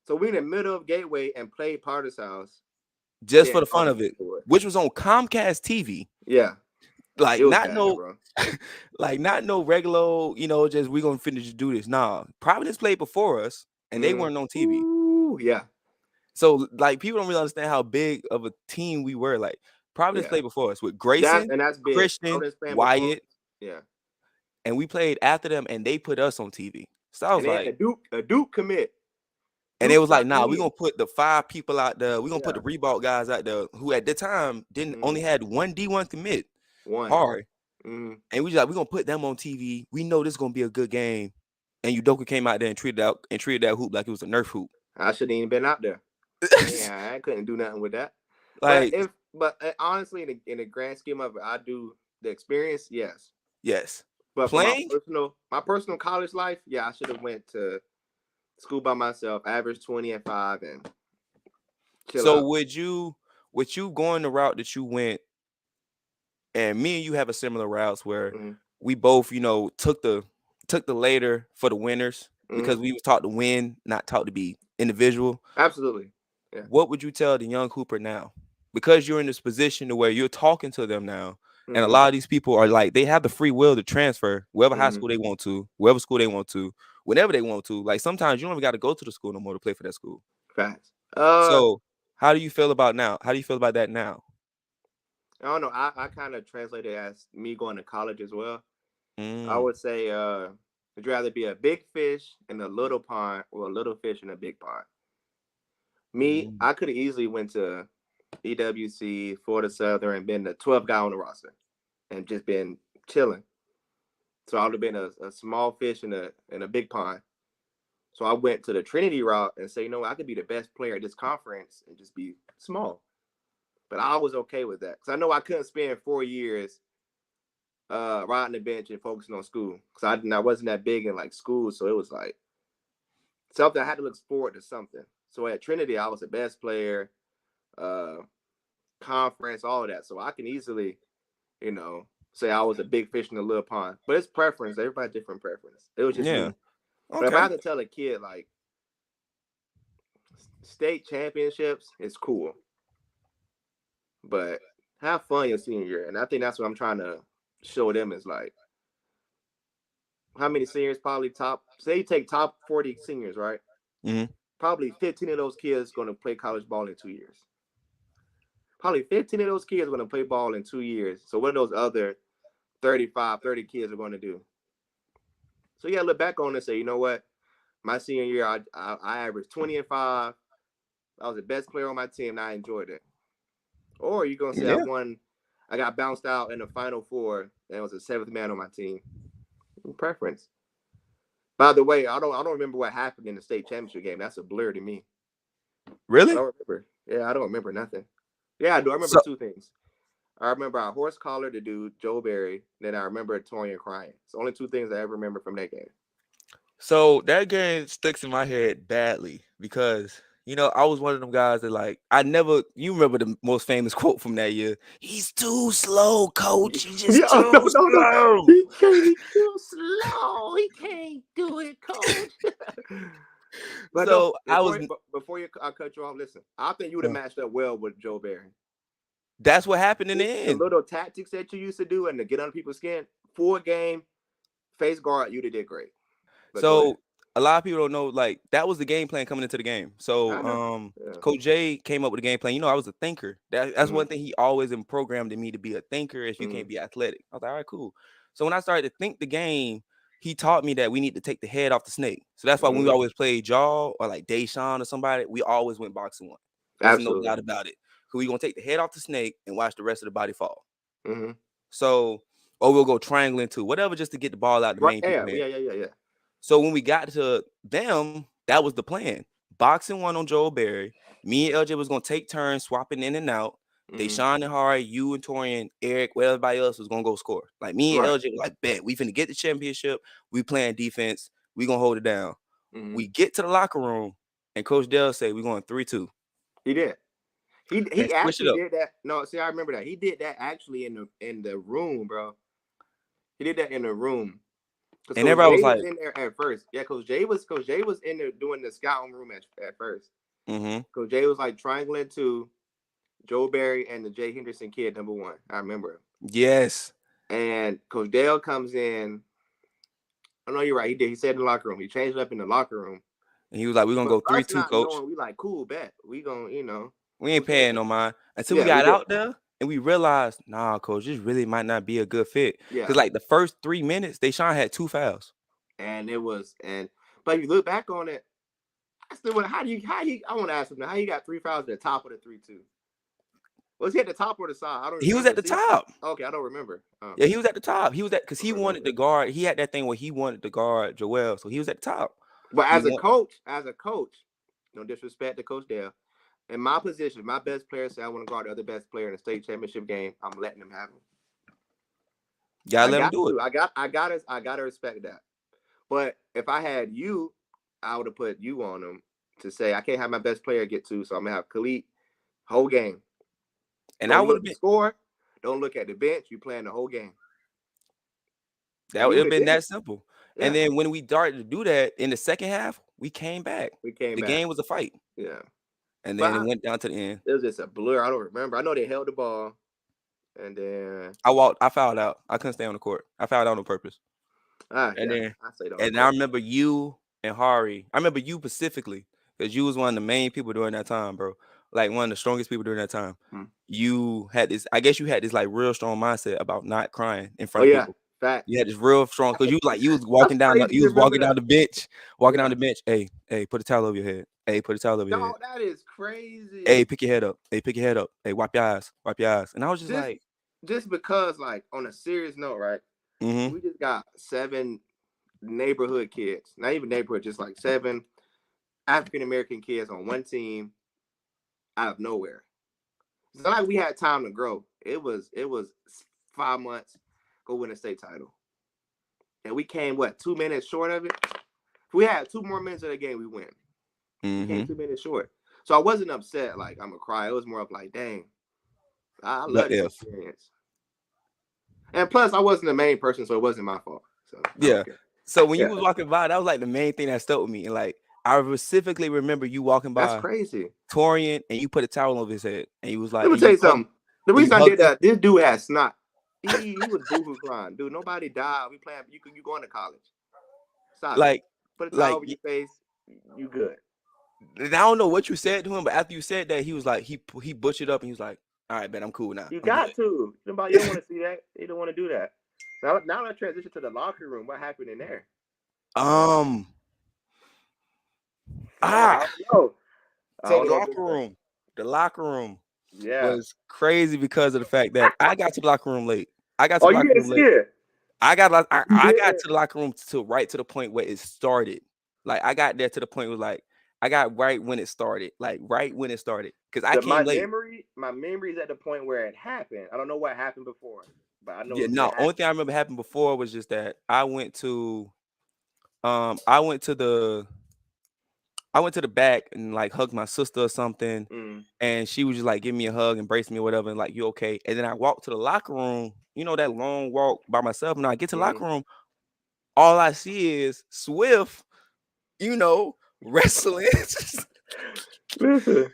So we in the middle of Gateway and played Potter's House. Just for Then the fun of it, it. which was on Comcast TV. Yeah. Like It was not bad, no, bro. like not no regular, you know, just we gonna finish to do this. Nah, Providence played before us, and they weren't on TV. Ooh, yeah. So like people don't really understand how big of a team we were. Like Providence Yeah. played before us with Grayson, That's big. Christian, Providence playing before. Wyatt. Yeah. and we played after them, and they put us on TV. So I was And they had like, a Duke commit. and it Duke was like, sucked nah, we me. gonna put the 5 people out there. We gonna put Yeah. the Reebok guys out there who at the time didn't Mm-hmm. only had one D1 commit, One. hard, Mm-hmm. and we just like we gonna put them on TV. We know this is gonna be a good game, and Udoka came out there and treated that hoop like it was a Nerf hoop. I shouldn't even been out there. I couldn't do nothing with that. But Like, honestly, in the grand scheme of it, I do the experience, yes. yes, But for playing. my personal college life, yeah, I should have went to school by myself, average 20 and 5, and chill So out. would you going the route that you went, and me and you have a similar routes where Mm-hmm. we both, took the later for the winners Mm-hmm. because we was taught to win, not taught to be individual. Absolutely. Yeah. What would you tell the young Hooper now? Because you're in this position to where you're talking to them now, and a Mm-hmm. lot of these people are like they have the free will to transfer wherever high Mm-hmm. school they want to, wherever school they want to, whenever they want to. Like sometimes you don't even got to go to the school no more to play for that school. Facts. So how do you feel about now? How do you feel about that now? I don't know. I kind of translate it as me going to college as well. I Mm, would say, would you rather be a big fish in a little pond or a little fish in a big pond? Me, mm. I could have easily went to EWC, Florida Southern, and been the 12th guy on the roster and just been chilling. So I would have been a small fish in a big pond. So I went to the Trinity route and say, I could be the best player at this conference and just be small. But I was okay with that because I know I couldn't spend 4 years riding the bench and focusing on school because I wasn't that big in like school, so it was like something I had to look forward to something. So at Trinity, I was the best player, uh, conference, all of that. So I can easily, say I was a big fish in a little pond. But it's preference. Everybody different preference. It was just Yeah. me. But if I Okay. had to tell a kid like state championships is cool, but have fun your senior year. And I think that's what I'm trying to show them is like how many seniors probably say you take top 40 seniors, right? Hmm. Probably 15 of those kids going to play college ball in 2 years. Probably 15 of those kids are going to play ball in 2 years. So what are those other 35, 30 kids are going to do? So you got to look back on it and say, you know what? My senior year, I averaged 20 and 5. I was the best player on my team, and I enjoyed it. Or you're going to say, Yeah. I got bounced out in the Final Four, and I was the 7th man on my team. Preference. By the way, I don't remember what happened in the state championship game. That's a blur to me. I Really? don't remember. Yeah, I don't remember nothing. Yeah, I do. I remember So two things. I remember I horse collared the dude, Joe Barry. Then I remember Torian crying. It's the only two things I ever remember from that game. so that game sticks in my head badly because I was one of them guys that like I never. You remember the most famous quote from that year? He's too slow, coach. He's just Yeah, oh, too no, no, no. slow. He can't. He too slow. He can't do it, coach. But no, So I was. before I cut you off, listen. I think you would have matched up well with Joe Barry. That's what happened in the The end. little tactics that you used to do and to get under people's skin, full game, face guard, you did great. But go ahead. So a lot of people don't know, like that was the game plan coming into the game. I So know. Yeah. Coach Jay came up with a game plan. I was a thinker. That's Mm-hmm. one thing he always programmed in me to be a thinker if you Mm-hmm. can't be athletic. I was like, all right, cool. So when I started to think the game, he taught me that we need to take the head off the snake. So that's why when we Mm-hmm. always played Jaw or like Deshaun or somebody, we always went boxing one. There's no Absolutely. doubt about it. Because we're gonna take the head off the snake and watch the rest of the body fall. Mm-hmm. So, or we'll go triangle into whatever just to get the ball out the Right. main Yeah. people hand. Yeah. So when we got to them, that was the plan. Boxing one on Joel Berry. Me and LJ was gonna take turns swapping in and out. Mm-hmm. Deshaun and Harry, you and Torian, Eric, everybody else was gonna go score. Like me and Right. LJ were like, bet we finna get the championship. We playing defense. We gonna hold it down. Mm-hmm. We get to the locker room, and Coach Dell say we going 3-2. He did. And He switch it actually up. did that. No, see, I remember that. He did that actually in the room, bro. He did that in the room. Because And Coach everybody Jay was was like, in there at first. Yeah, Coach Jay was in there doing the scouting room at first. mm-hmm. Coach Jay was like triangling to Joe Barry and the Jay Henderson kid, number one. I remember him. Yes. And Coach Dale comes in. I know you're right. He did. He said in the locker room. He changed it up in the locker room. And he was like, we're gonna But go us 3-2, not coach. knowing, we like, cool, bet. We gonna, We ain't paying no mind. Until we Yeah, we got did. out there. and we realized, nah, coach, this really might not be a good fit. Yeah. Cause like the first 3 minutes, Deshaun had 2 fouls. And it was, and but you look back on it, I still want, how do you I want to ask him now, how you got 3 fouls at the top of the 3-2? Was he at the top or the side? I don't He was remember. at the See, top. okay, I don't remember. Yeah, he was at the top. He was at because I he don't wanted remember. to guard. He had that thing where he wanted to guard Joel, so he was at the top. But He want as a coach, no disrespect to Coach Dale, in my position, if my best player say I want to guard the other best player in the state championship game, I'm letting him have him. gotta I let him got do it. to. I gotta respect that. But if I had you, I would have put you on him to say I can't have my best player get to, so I'm gonna have Khalid whole game. And I Don't would look have at the been score. Don't look at the bench. You playing the whole game, that and would you would have have been did that it. simple. And Yeah, then when we started to do that in the second half, we came back. we came The back. game was a fight, Yeah, and but then it went down to the end. it was just a blur. I don't remember. I know they held the ball, and then I fouled out. I couldn't stay on the court. I fouled out on purpose. And yeah, then I stayed on the and I court. remember you and Hari. I remember you specifically because you was one of the main people during that time, bro. Like one of the strongest people during that time. Hmm. You had this, I guess you had this like real strong mindset about not crying in Oh front of yeah, people. You facts. had this real strong because you was That's walking down crazy. you You was remember walking down that? the bench, walking down Yeah. the bench. Hey, put a towel over your head. Hey, put a towel over your head. Dog, that is Hey, crazy. pick your head up. Hey, pick your head up. Hey, wipe your eyes. Wipe your eyes. And I was just Just like, just because, like, on a serious note, right? mm-hmm. We just got 7 neighborhood kids, not even neighborhood, just like 7 African American kids on one team out of nowhere. It's not like we had time to grow. It was 5 months, go win a state title, and we came what 2 minutes short of it. If we had 2 more minutes of the game, we win. We came Mm-hmm. 2 minutes short, so I wasn't upset. Like I'm gonna cry. It was more of like, dang, I But love this if experience. And plus, I wasn't the main person, so it wasn't my fault. So I yeah. don't care. So when you Yeah, was walking by, that was like the main thing that stuck with me. And like I specifically remember you walking that's by crazy. Torian and you put a towel over his head and you was Let like me tell you something. The and you reason I did hugged him. that, this dude had snot. He was boohoo crying, dude. Nobody died. We playing. You going to college? Stop it. Like Put a towel like over your face. You good? and I don't know what you said to him, but after you said that, he was like he butchered up and he was like, all right, man, I'm cool now. You I'm got good. to. Nobody, you don't want to see that. You don't want to do that. Now let's transition to the locker room. What happened in there? Uh, Um I ah don't know. I so don't know if it's the locker room yeah. was crazy because of the fact that I got to the locker room late. I got to Oh, the you locker didn't room see late. it. You I got didn't. to the locker room to right to the point where it started. Like I got there to the point where like I got right when it started. Like right when it started. Because I came late. My memory is at the point where it happened. I don't know what happened before, but I know Yeah, it no, happened. only thing I remember happened before was just that I went to the back and like hugged my sister or something. Mm, And she was just like giving me a hug, embrace me or whatever, and like, you okay? And then I walked to the locker room, that long walk by myself. And I get to the mm. locker room, all I see is Swift, wrestling. Listen,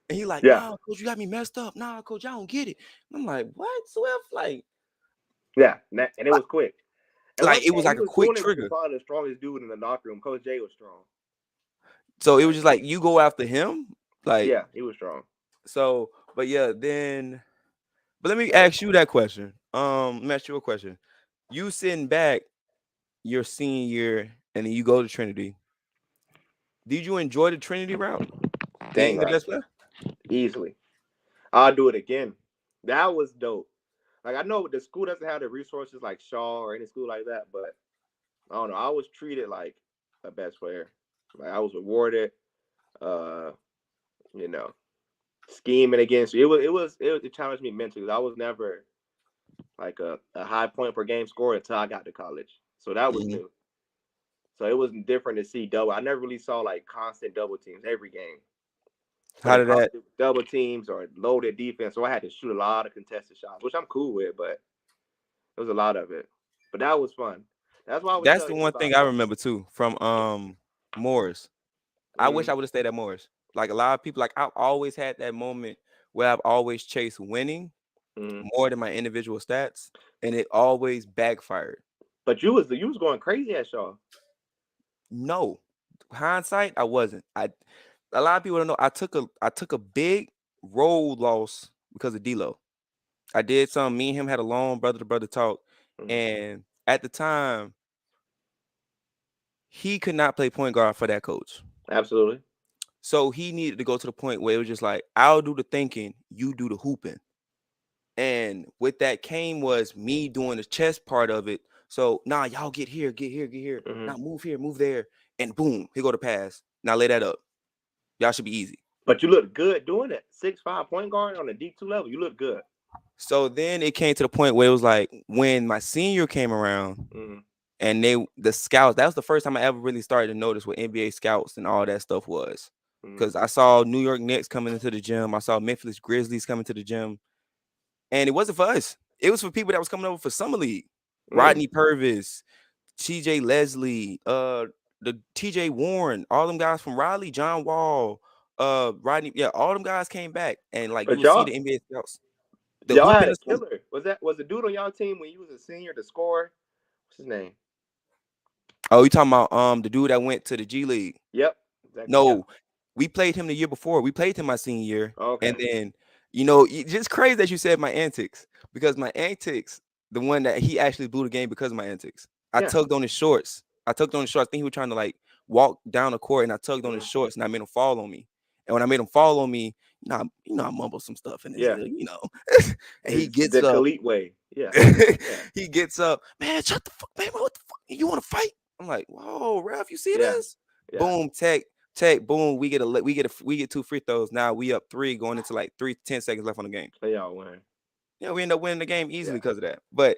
And he like, yeah, nah, coach, you got me messed up. Nah, coach, I don't get it. And I'm like, what, Swift? yeah, and it Like, was quick. And like it was he like a was quick doing it to trigger. probably the strongest dude in the locker room. Coach Jay was strong. So it was Like, just like you go after him. Like, yeah, he was strong. so, but yeah, then but let me That was ask you that question. Let me ask you a question. You sitting back your senior year and then you go to Trinity. Did you enjoy the Trinity route? dang Being the right, best player? easily. I'll do it again. That was dope. Like I know the school doesn't have the resources like Shaw or any school like that, but I don't know. I was treated like a best player. Like I was rewarded. Uh, you know, scheming against you. It challenged me mentally. I was never like a high point per game scorer until I got to college. So that was Mhm. new. So it was different to see double. I never really saw like constant double teams every game. But How in did college, that it was double teams or loaded defense. So I had to shoot a lot of contested shots, which I'm cool with, but it was a lot of it. But that was fun. That's why I was that's the telling you one about thing I remember too from Morris. I wish mm, I would have stayed at Morris. Like a lot of people, like I've always had that moment where I've always chased winning mm. more than my individual stats, and it always backfired. But you was going crazy at Shaw. No, hindsight, I wasn't. A lot of people don't know I took a big road loss because of D'Lo. I did some. Me and him had a long brother to brother talk, Mhm. and at the time, he could not play point guard for that coach. Absolutely. So he needed to go to the point where it was just like, I'll do the thinking, you do the hooping. And with that came was me doing the chess part of it. So nah, y'all get here, get here, get here. Hmm. Now move here, move there, and boom, here go the pass. Now lay that up. Y'all should be easy. But you look good doing it. 6'5" point guard on a D2 level. You look good. So then it came to the point where it was like when my senior came around Hmm. and the scouts, that was the first time I ever really started to notice what NBA scouts and all that stuff was. Hmm. Because I saw New York Knicks coming into the gym, I saw Memphis Grizzlies coming to the gym, and it wasn't for us. It was for people that was coming over for summer league. Mm. Rodney Purvis, TJ Leslie, the TJ Warren, all them guys from Raleigh, John Wall, Rodney, yeah, all them guys came back, and like you But would see y'all the NBA scouts, the y'all hoop had in a the hoop. killer. Was the dude on y'all team when you was a senior, the scorer? What's his name? Oh, you talking about the dude that went to the G League? Yep. Exactly. Yeah. No, we played him the year before. We played him my senior year, and Okay. then just crazy that you said my antics because my antics, the one that he actually blew the game because of my antics. I Yeah. tugged on his shorts. I tugged on his shorts. I think he was trying to like walk down the court, and I tugged on his Mhm. shorts, and I made him fall on me. And when I made him fall on me, I mumbled some stuff in his Yeah. ear, and he It's gets the up. Khalid way. Yeah. Yeah. He gets up, man. Shut the fuck, man. What the fuck? You want to fight? I'm like, whoa, ref, you see Yeah. this? Yeah. Boom, tech, boom. We get 2 free throws. Now we up three, going into like 10 seconds left on the game. So y'all win. Yeah, we end up winning the game easily Yeah. because of that. But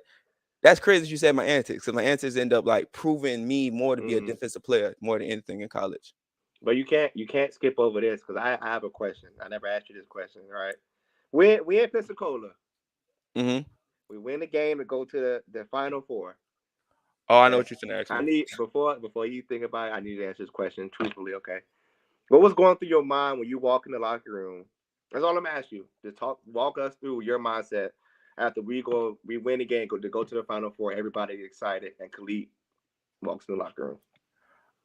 that's crazy that you said my antics. Because my antics end up like proving me more to be a Hmm. defensive player more than anything in college. But you can't skip over this because I have a question. I never asked you this question. All right. We in Pensacola. Hmm. We win the game to go to the final four. Oh, I know Okay. what you're gonna ask I me. need before you think about it, I need to answer this question truthfully. Okay. What was going through your mind when you walk in the locker room? That's all I'm asking you. Just walk us through your mindset after we win the game, go to the final four. Everybody excited, and Khalid walks in the locker room.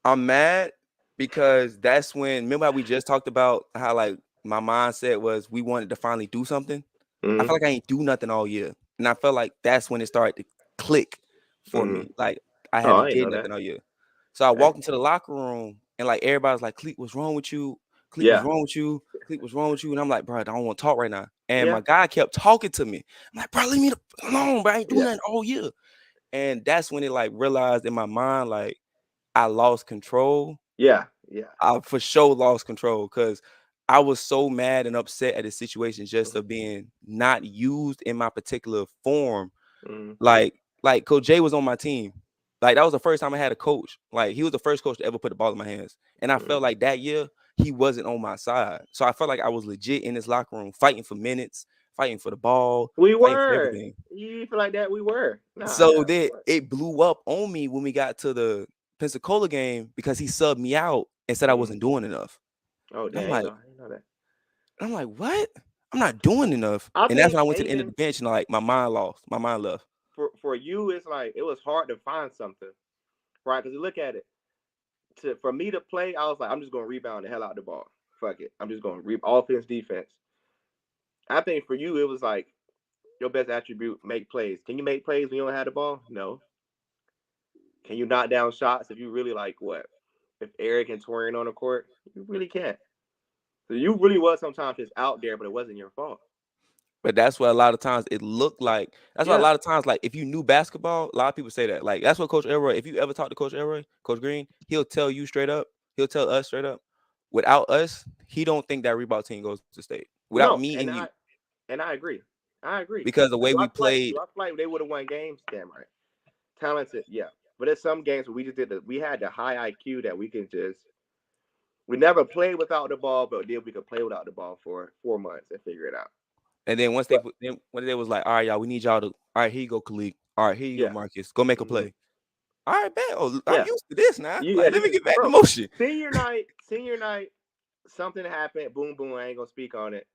I'm mad because that's when remember how we just talked about how like my mindset was we wanted to finally do something. I Hmm. felt like I ain't do nothing all year. And I felt like that's when it started to click for Hmm. me. Like I Oh, haven't I didn't did know that. nothing all year. So I Hey. walked into the locker room and like everybody's like, Cleet, what's wrong with you? Cleet, what's Yeah. wrong with you? Cleet, what's wrong with you? And I'm like, bro, I don't want to talk right now. And Yeah. my guy kept talking to me. I'm like, bro, leave me alone, bro. I ain't doing Yeah. nothing all year. And that's when it like realized in my mind, like I lost control. Yeah. Yeah. I for sure lost control because I was so mad and upset at the situation just Hmm. of being not used in my particular form. Hmm. Like Coach Jay was on my team. Like that was the first time I had a coach. Like he was the first coach to ever put the ball in my hands. And I Hmm. felt like that year he wasn't on my side. So I felt like I was legit in this locker room fighting for minutes, fighting for the ball, We fighting for were. everything. You feel like that? We were. Nah. So Yeah. then We were. it blew up on me when we got to the Pensacola game because he subbed me out and said I Hmm. wasn't doing enough. Oh, And damn. I didn't know that. I'm like, what? I'm not doing enough. I And that's think when I went to the end of Aiden, the bench and like my mind lost. My mind left. for you, it's like it was hard to find something, right? Because you look at it. For me to play, I was like, I'm just gonna rebound the hell out of the ball. Fuck it. I'm just gonna offense, defense. I think for you, it was like your best attribute: make plays. Can you make plays when you don't have the ball? No. Can you knock down shots if you really like what? If Eric and Torian on the court, you really can't. So you really was sometimes just out there, but it wasn't your fault. But that's what a lot of times it looked like. That's why a Yeah. lot of times, like if you knew basketball, a lot of people say that. Like that's what Coach Elroy, if you ever talk to Coach Elroy, Coach Green, he'll tell you straight up, he'll tell us straight up. Without us, he don't think that rebound team goes to state. Without No, me and and you, I agree. I agree. because the way Do I we feel like played, they would have won games? Damn right. Talented, yeah. But there's some games where we had the high IQ that we can just we never played without the ball, but then we could play without the ball for 4 months and figure it out. and then once they But put then when they was like, all right, y'all, we need y'all to, all right, here you go, Khalid. All right, here you go, yeah. Marcus. Go make a Hmm. play. All right, bet. Oh, I'm Yeah. used to this now. Yeah, Like, let this me is get back to bro. motion. Senior night, something happened, boom boom, I ain't gonna speak on it.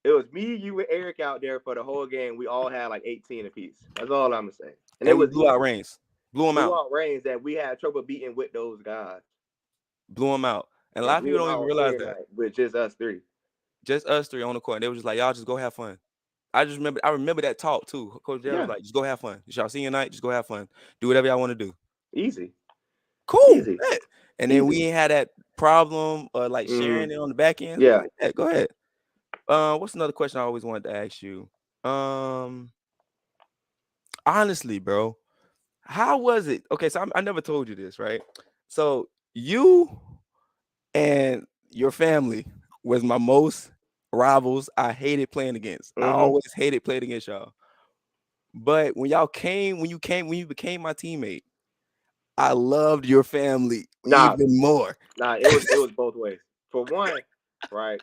It was me, you, and Eric out there for the whole game. We all had like 18 apiece. That's all I'm gonna say. And it And we was blew out easy. Reigns. Blew him Blew out. out Reigns that we had trouble beating with those guys. Blew him out. And a And lot of blew people them don't out even on realize senior that. night with just us three. Just us three on the court. And they were just like, y'all just go have fun. I remember that talk too. Coach Dale was Yeah, like, just go have fun. It's y'all senior night, just go have fun. Do whatever y'all want to do. easy, Cool. easy, Bet. And then we easy. ain't had that problem like Hmm. sharing it on the back end. Yeah. Like that. Go ahead. What's another question I always wanted to ask you? Um, honestly, bro, how was it? Okay, so I never told you this, right? So you and your family was my most rivals I hated playing against. I Hmm. always hated playing against y'all. But when you became my teammate, I loved your family Nah, even more. nah. It was both ways. For one, right?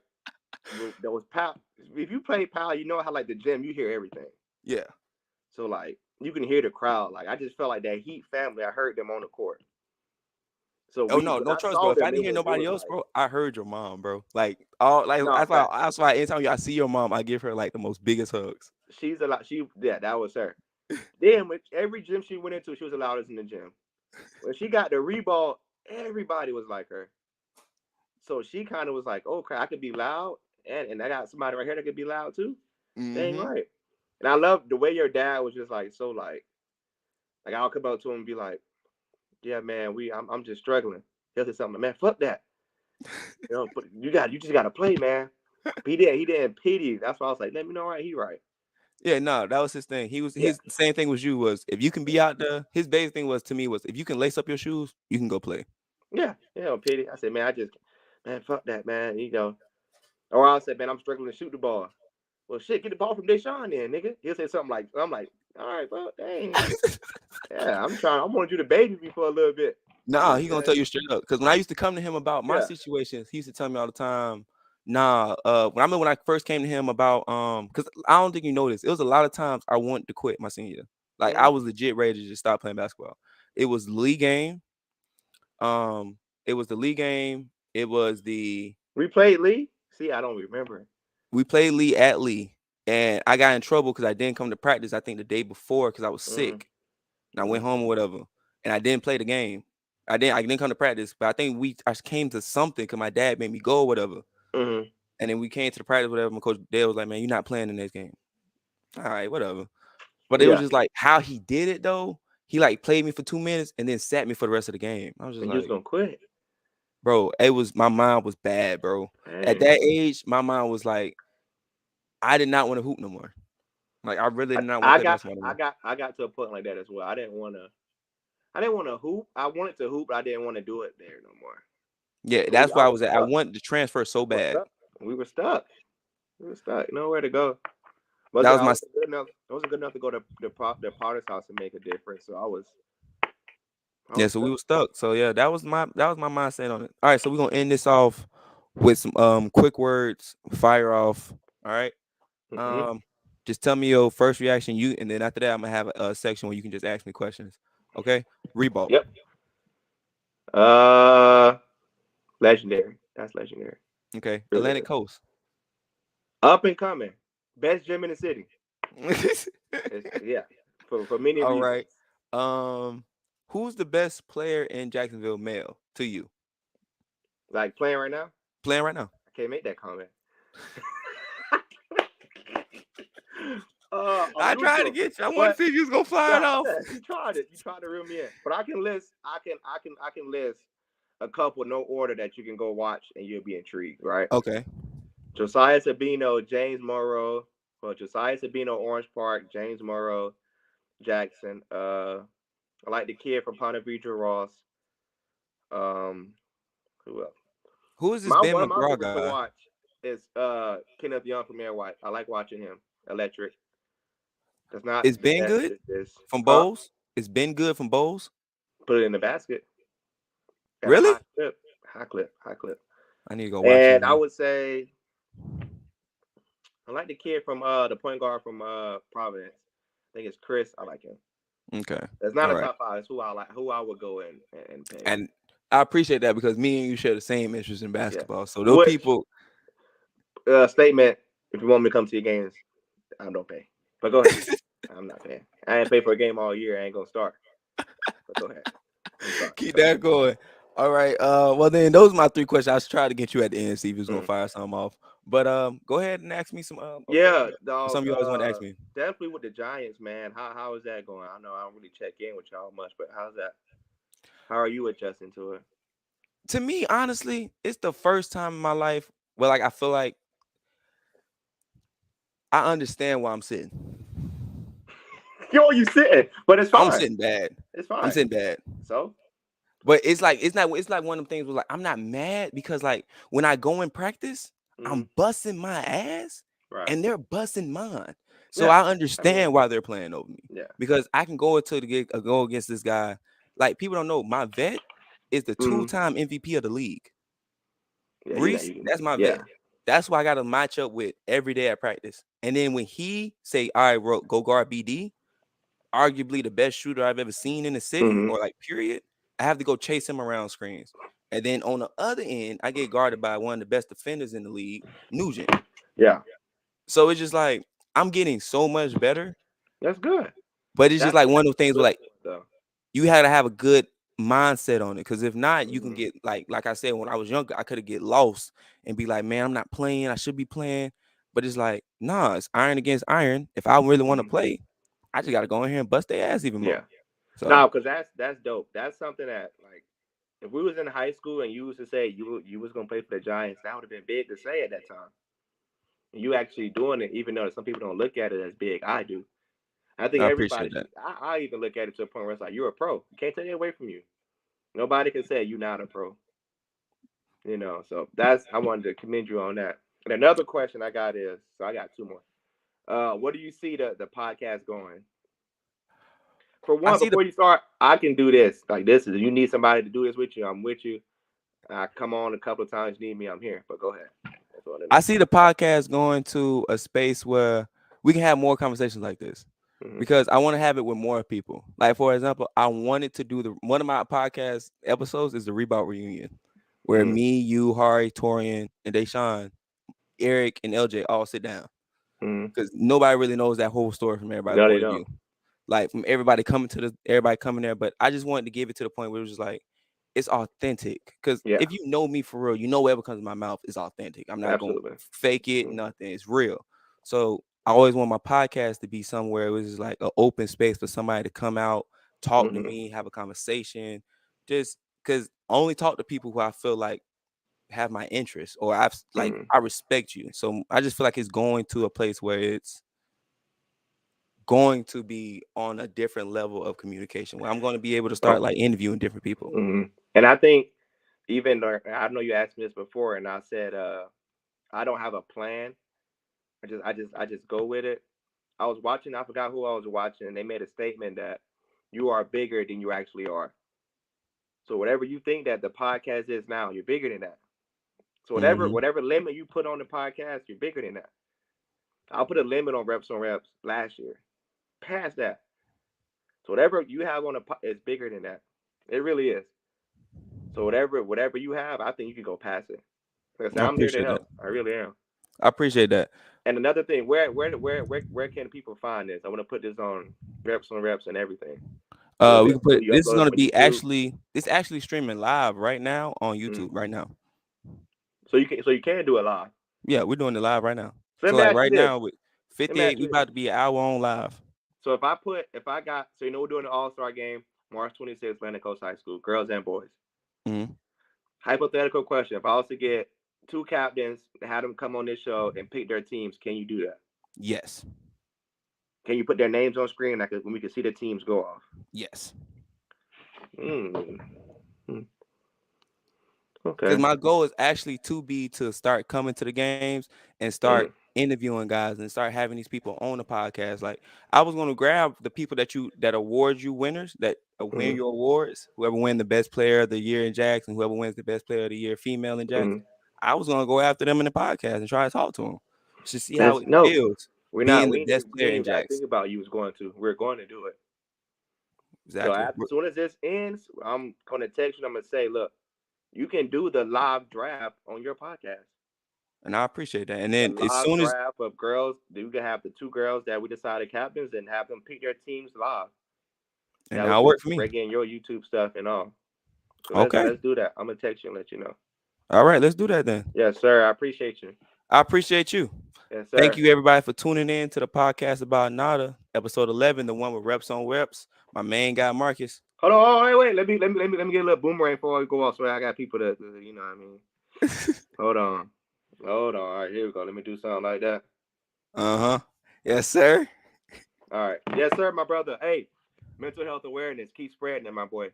There was power. If you play power, you know how like the gym, you hear everything. Yeah. So like you can hear the crowd. Like I just felt like that Heat family. I heard them on the court. So Oh we no, when no I trust, bro. saw If I them, didn't hear it nobody was else, like bro, I heard your mom, bro. Like all like no fact. that's why anytime I see your mom, I give her like the most biggest hugs. She's a lot. She yeah, that was her. Then with every gym she went into, she was the loudest in the gym. When she got the reball, everybody was like her. So she kind of was like, okay, I could be loud, and I got somebody right here that could be loud too. Dang Mm-hmm. right. And I love the way your dad was just like so like I'll come up to him and be like, yeah, man, I'm just struggling. He'll say something, man, fuck that. You know, but you just gotta play, man. He didn't pity. That's why I was like, let me know right, he right. Yeah, no, that was his thing. He was Yeah, his same thing was you was if you can be out there, his basic thing was to me was if you can lace up your shoes, you can go play. yeah, pity. I said, man, man, fuck that, man. Or I'll say, man, I'm struggling to shoot the ball. Well, shit, get the ball from Deshaun then, nigga. He'll say something like, I'm like, all right, well, dang. Yeah, I want you to baby me for a little bit. Nah, he gonna Okay. tell you straight up. Because when I used to come to him about my Yeah. situations, he used to tell me all the time, nah, when I first came to him about because I don't think you know this, it was a lot of times I wanted to quit my senior year. Like I Mm-hmm. was legit ready to just stop playing basketball. It was the league game. Um, it was the league game. It was the We played Lee. See, I don't remember. we played Lee at Lee, and I got in trouble because I didn't come to practice. I think the day before because I was Mm-hmm. sick and I went home or whatever, and I didn't play the game. I didn't come to practice, but I think I came to something because my dad made me go or whatever. Mm-hmm. And then we came to the practice, whatever. My coach Dale was like, "Man, you're not playing the next game." All right, whatever. But it was Yeah. just like how he did it though. He like played me for 2 minutes and then sat me for the rest of the game. I was just And you was like, gonna quit. bro, it was my mind was bad, bro. At Dang. that age, my mind was like, I did not want to hoop no more. Like I really did not want to play basketball no more. I got to a point like that as well. I didn't want to hoop. I wanted to hoop, but I didn't want to do it there no more. Yeah, So that's I why I was was at. I stuck. wanted to transfer so I was bad. stuck. We were stuck. We were stuck. Nowhere to go. But That was I my wasn't good enough. I wasn't good enough to go to the Potter's house and make a difference. So I yeah. was So we stuck. were stuck. So yeah, that was my mindset on it. All right, so we're gonna end this off with some quick words. Fire off. All right. Mm-hmm. Um, just tell me your first reaction. And then after that, I'm gonna have a section where you can just ask me questions. Okay. Reebok. Yep. Uh, legendary. That's legendary. Okay. Really Atlantic is. Coast. Up and coming. Best gym in the city. Yeah. For many All reasons. right. Um, who's the best player in Jacksonville male to you? Like playing right now, Playing right now. I can't make that comment. I'm I tried to neutral, get you. I want but to see if you was gonna fire it yeah, off. yeah, you tried it. You tried to reel me in. But I can list. I can list a couple, no order that you can go watch and you'll be intrigued, right? Okay. Josiah Sabino, James Morrow. Well, Josiah Sabino, Orange Park, James Morrow, Jackson. I like the kid from Ponte Vedra, Ross. Um, who else? Who is this My Ben one of my McGraw favorites to guy? watch is Kenneth Young from Air White. I like watching him. Electric. That's not Is the Ben best good at this. from Huh? Bowles? Is Ben good from Bowles? Put it in the basket at a Really? high clip. High clip. High clip. I need to go watch him And I then. would say I like the kid from the point guard from Providence. I think it's Chris. I like him. Okay. It's not All a right. top five. It's who I like. Who I would go in and pay. And I appreciate that because me and you share the same interest in Yeah. basketball. So those Which people, statement? If you want me to come to your games, I don't pay. But go ahead. I'm not paying. I ain't pay for a game all year. I ain't gonna start. But go ahead. I'm sorry. keep that going. All right. Well then those are my three questions. I was trying to get you at the end, see if you was gonna Mm. fire something off. But go ahead and ask me some a Yeah, question or dog. something you always want to ask me. Definitely with the Giants, man. How is that going? I know I don't really check in with y'all much, but how's that? How are you adjusting to it? To me, honestly, it's the first time in my life where like I feel like I understand why I'm sitting. Yo, you sitting, but it's I'm fine. sitting bad. It's I'm fine. sitting bad. So, But it's like one of them things where like I'm not mad because like when I go in practice, mm, I'm busting my ass right. and they're busting mine. So Yeah. I I mean, understand why they're playing over me yeah. because I can go into the gig go against this guy. Like people don't know my vet is the Mm, two-time MVP of the league. yeah. You know Reese, you can. that's my Yeah. vet. That's why I got to match up with every day at practice. And then when he say, "All right, bro, go guard BD," arguably the best shooter I've ever seen in the city, Hmm. or like period, I have to go chase him around screens. And then on the other end, I get guarded by one of the best defenders in the league, Nugent. Yeah. So it's just like I'm getting so much better, That's good. but it's just That's like what one of those you things where look like for, though. you had to have a good mindset on it. Cause if not, you can Hmm. get like I said, when I was younger, I could have get lost and be like, man, I'm not playing. I should be playing. But it's like, nah, it's iron against iron. If I really want to Hmm. play, I just gotta go in here and bust their ass even Yeah. more. So No, because that's dope. That's something that like if we was in high school and you used to say you was gonna play for the Giants, that would have been big to say at that time. And you actually doing it, even though some people don't look at it as big. I do. I think I everybody appreciate that. should. I even look at it to a point where it's like you're a pro. You can't take it away from you. Nobody can say you're not a pro. So that's I wanted to commend you on that. And another question I got is, so I got two more. What do you see the podcast going? For I one, see the before you start, I can do this. Like this is you need somebody to do this with you. I'm with you. I come on a couple of times. You need me, I'm here. But go ahead. That's what I I know. see the podcast going to a space where we can have more conversations like this Hmm. because I want to have it with more people. Like for example, I wanted to do the one of my podcast episodes is the Rebout reunion, where Hmm. me, you, Hari, Torian, and Deshaun, Eric, and LJ all sit down Hmm. because nobody really knows that whole story from everybody's No, they point of don't. view. Like from everybody coming there. But I just wanted to give it to the point where it was just like it's authentic. Because Yeah, if you know me for real, you know whatever comes in my mouth is authentic. I'm not gonna absolutely. fake it, Hmm. nothing. It's real. So I always want my podcast to be somewhere it was just like an open space for somebody to come out, talk to Hmm. me, have a conversation. Just because I only talk to people who I feel like have my interest or Hmm. I respect you. So I just feel like it's going to a place where it's going to be on a different level of communication where I'm going to be able to start Oh. like interviewing different people. Hmm. And I think even though I know you asked me this before, and I said I don't have a plan. I just go with it. I was watching. I forgot who I was watching, and they made a statement that you are bigger than you actually are. So whatever you think that the podcast is now, you're bigger than that. So whatever Hmm. whatever limit you put on the podcast, you're bigger than that. I'll put a limit on reps last year. Past that. So whatever you have on is bigger than that. It really is. So whatever you have, I think you can go past it. Like I said, I I'm here to appreciate that. help. I really am. I appreciate that. And another thing, where can people find this? I want to put this on reps and everything. Will We it can put will you this is upload it going to on be YouTube? actually streaming live right now on Mm. YouTube right now. So you can do it live. Yeah, we're doing it live right now. So let So me like ask you right this. now with Let me ask 58, we you this. about to be an hour on live. So if I got we're doing an All Star game March 26th, Atlantic Coast High School, girls and boys. Hmm. Hypothetical question: if I was to get two captains, have them come on this show and pick their teams, can you do that? Yes. Can you put their names on screen like when we can see the teams go off? Yes. Mm. Mm. Because Okay. my goal is actually to start coming to the games and start Mm. interviewing guys and start having these people on the podcast. Like I was going to grab the people that award you winners that win Mm. your awards. Whoever win the best player of the year in Jackson, whoever wins the best player of the year female in Mm. Jackson. I was going to go after them in the podcast and try to talk to them to see how That's it no. feels We're not. being the We best didn't. We player didn't in even got to Jackson. think about you was going to. We're going to do it. So Exactly. as soon as this ends, I'm gonna text you. I'm gonna say, look, you can do the live draft on your podcast. And I appreciate that. And The then as live soon as draft of girls. You can have the two girls that we decided captains and have them pick their teams live. and That way now it we worked can for me. break in your YouTube stuff and all. So let's Okay. let's do that. I'm gonna text you and let you know. All right, let's do that then. Yes, sir. I appreciate you. I appreciate you. Yes, sir. Thank you, everybody, for tuning in to the podcast about Nada, episode 11, the one with Reps on Reps. My main guy, Marcus. Hold on, wait. Let me get a little boomerang before I go off. So I got people that you know what I mean. Hold on. All right, here we go. Let me do something like that. Yes, sir. All right. Yes, sir, my brother. Hey, mental health awareness. Keep spreading it, my boy.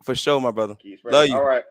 For sure, my brother. Keep spreading. Love you. All right.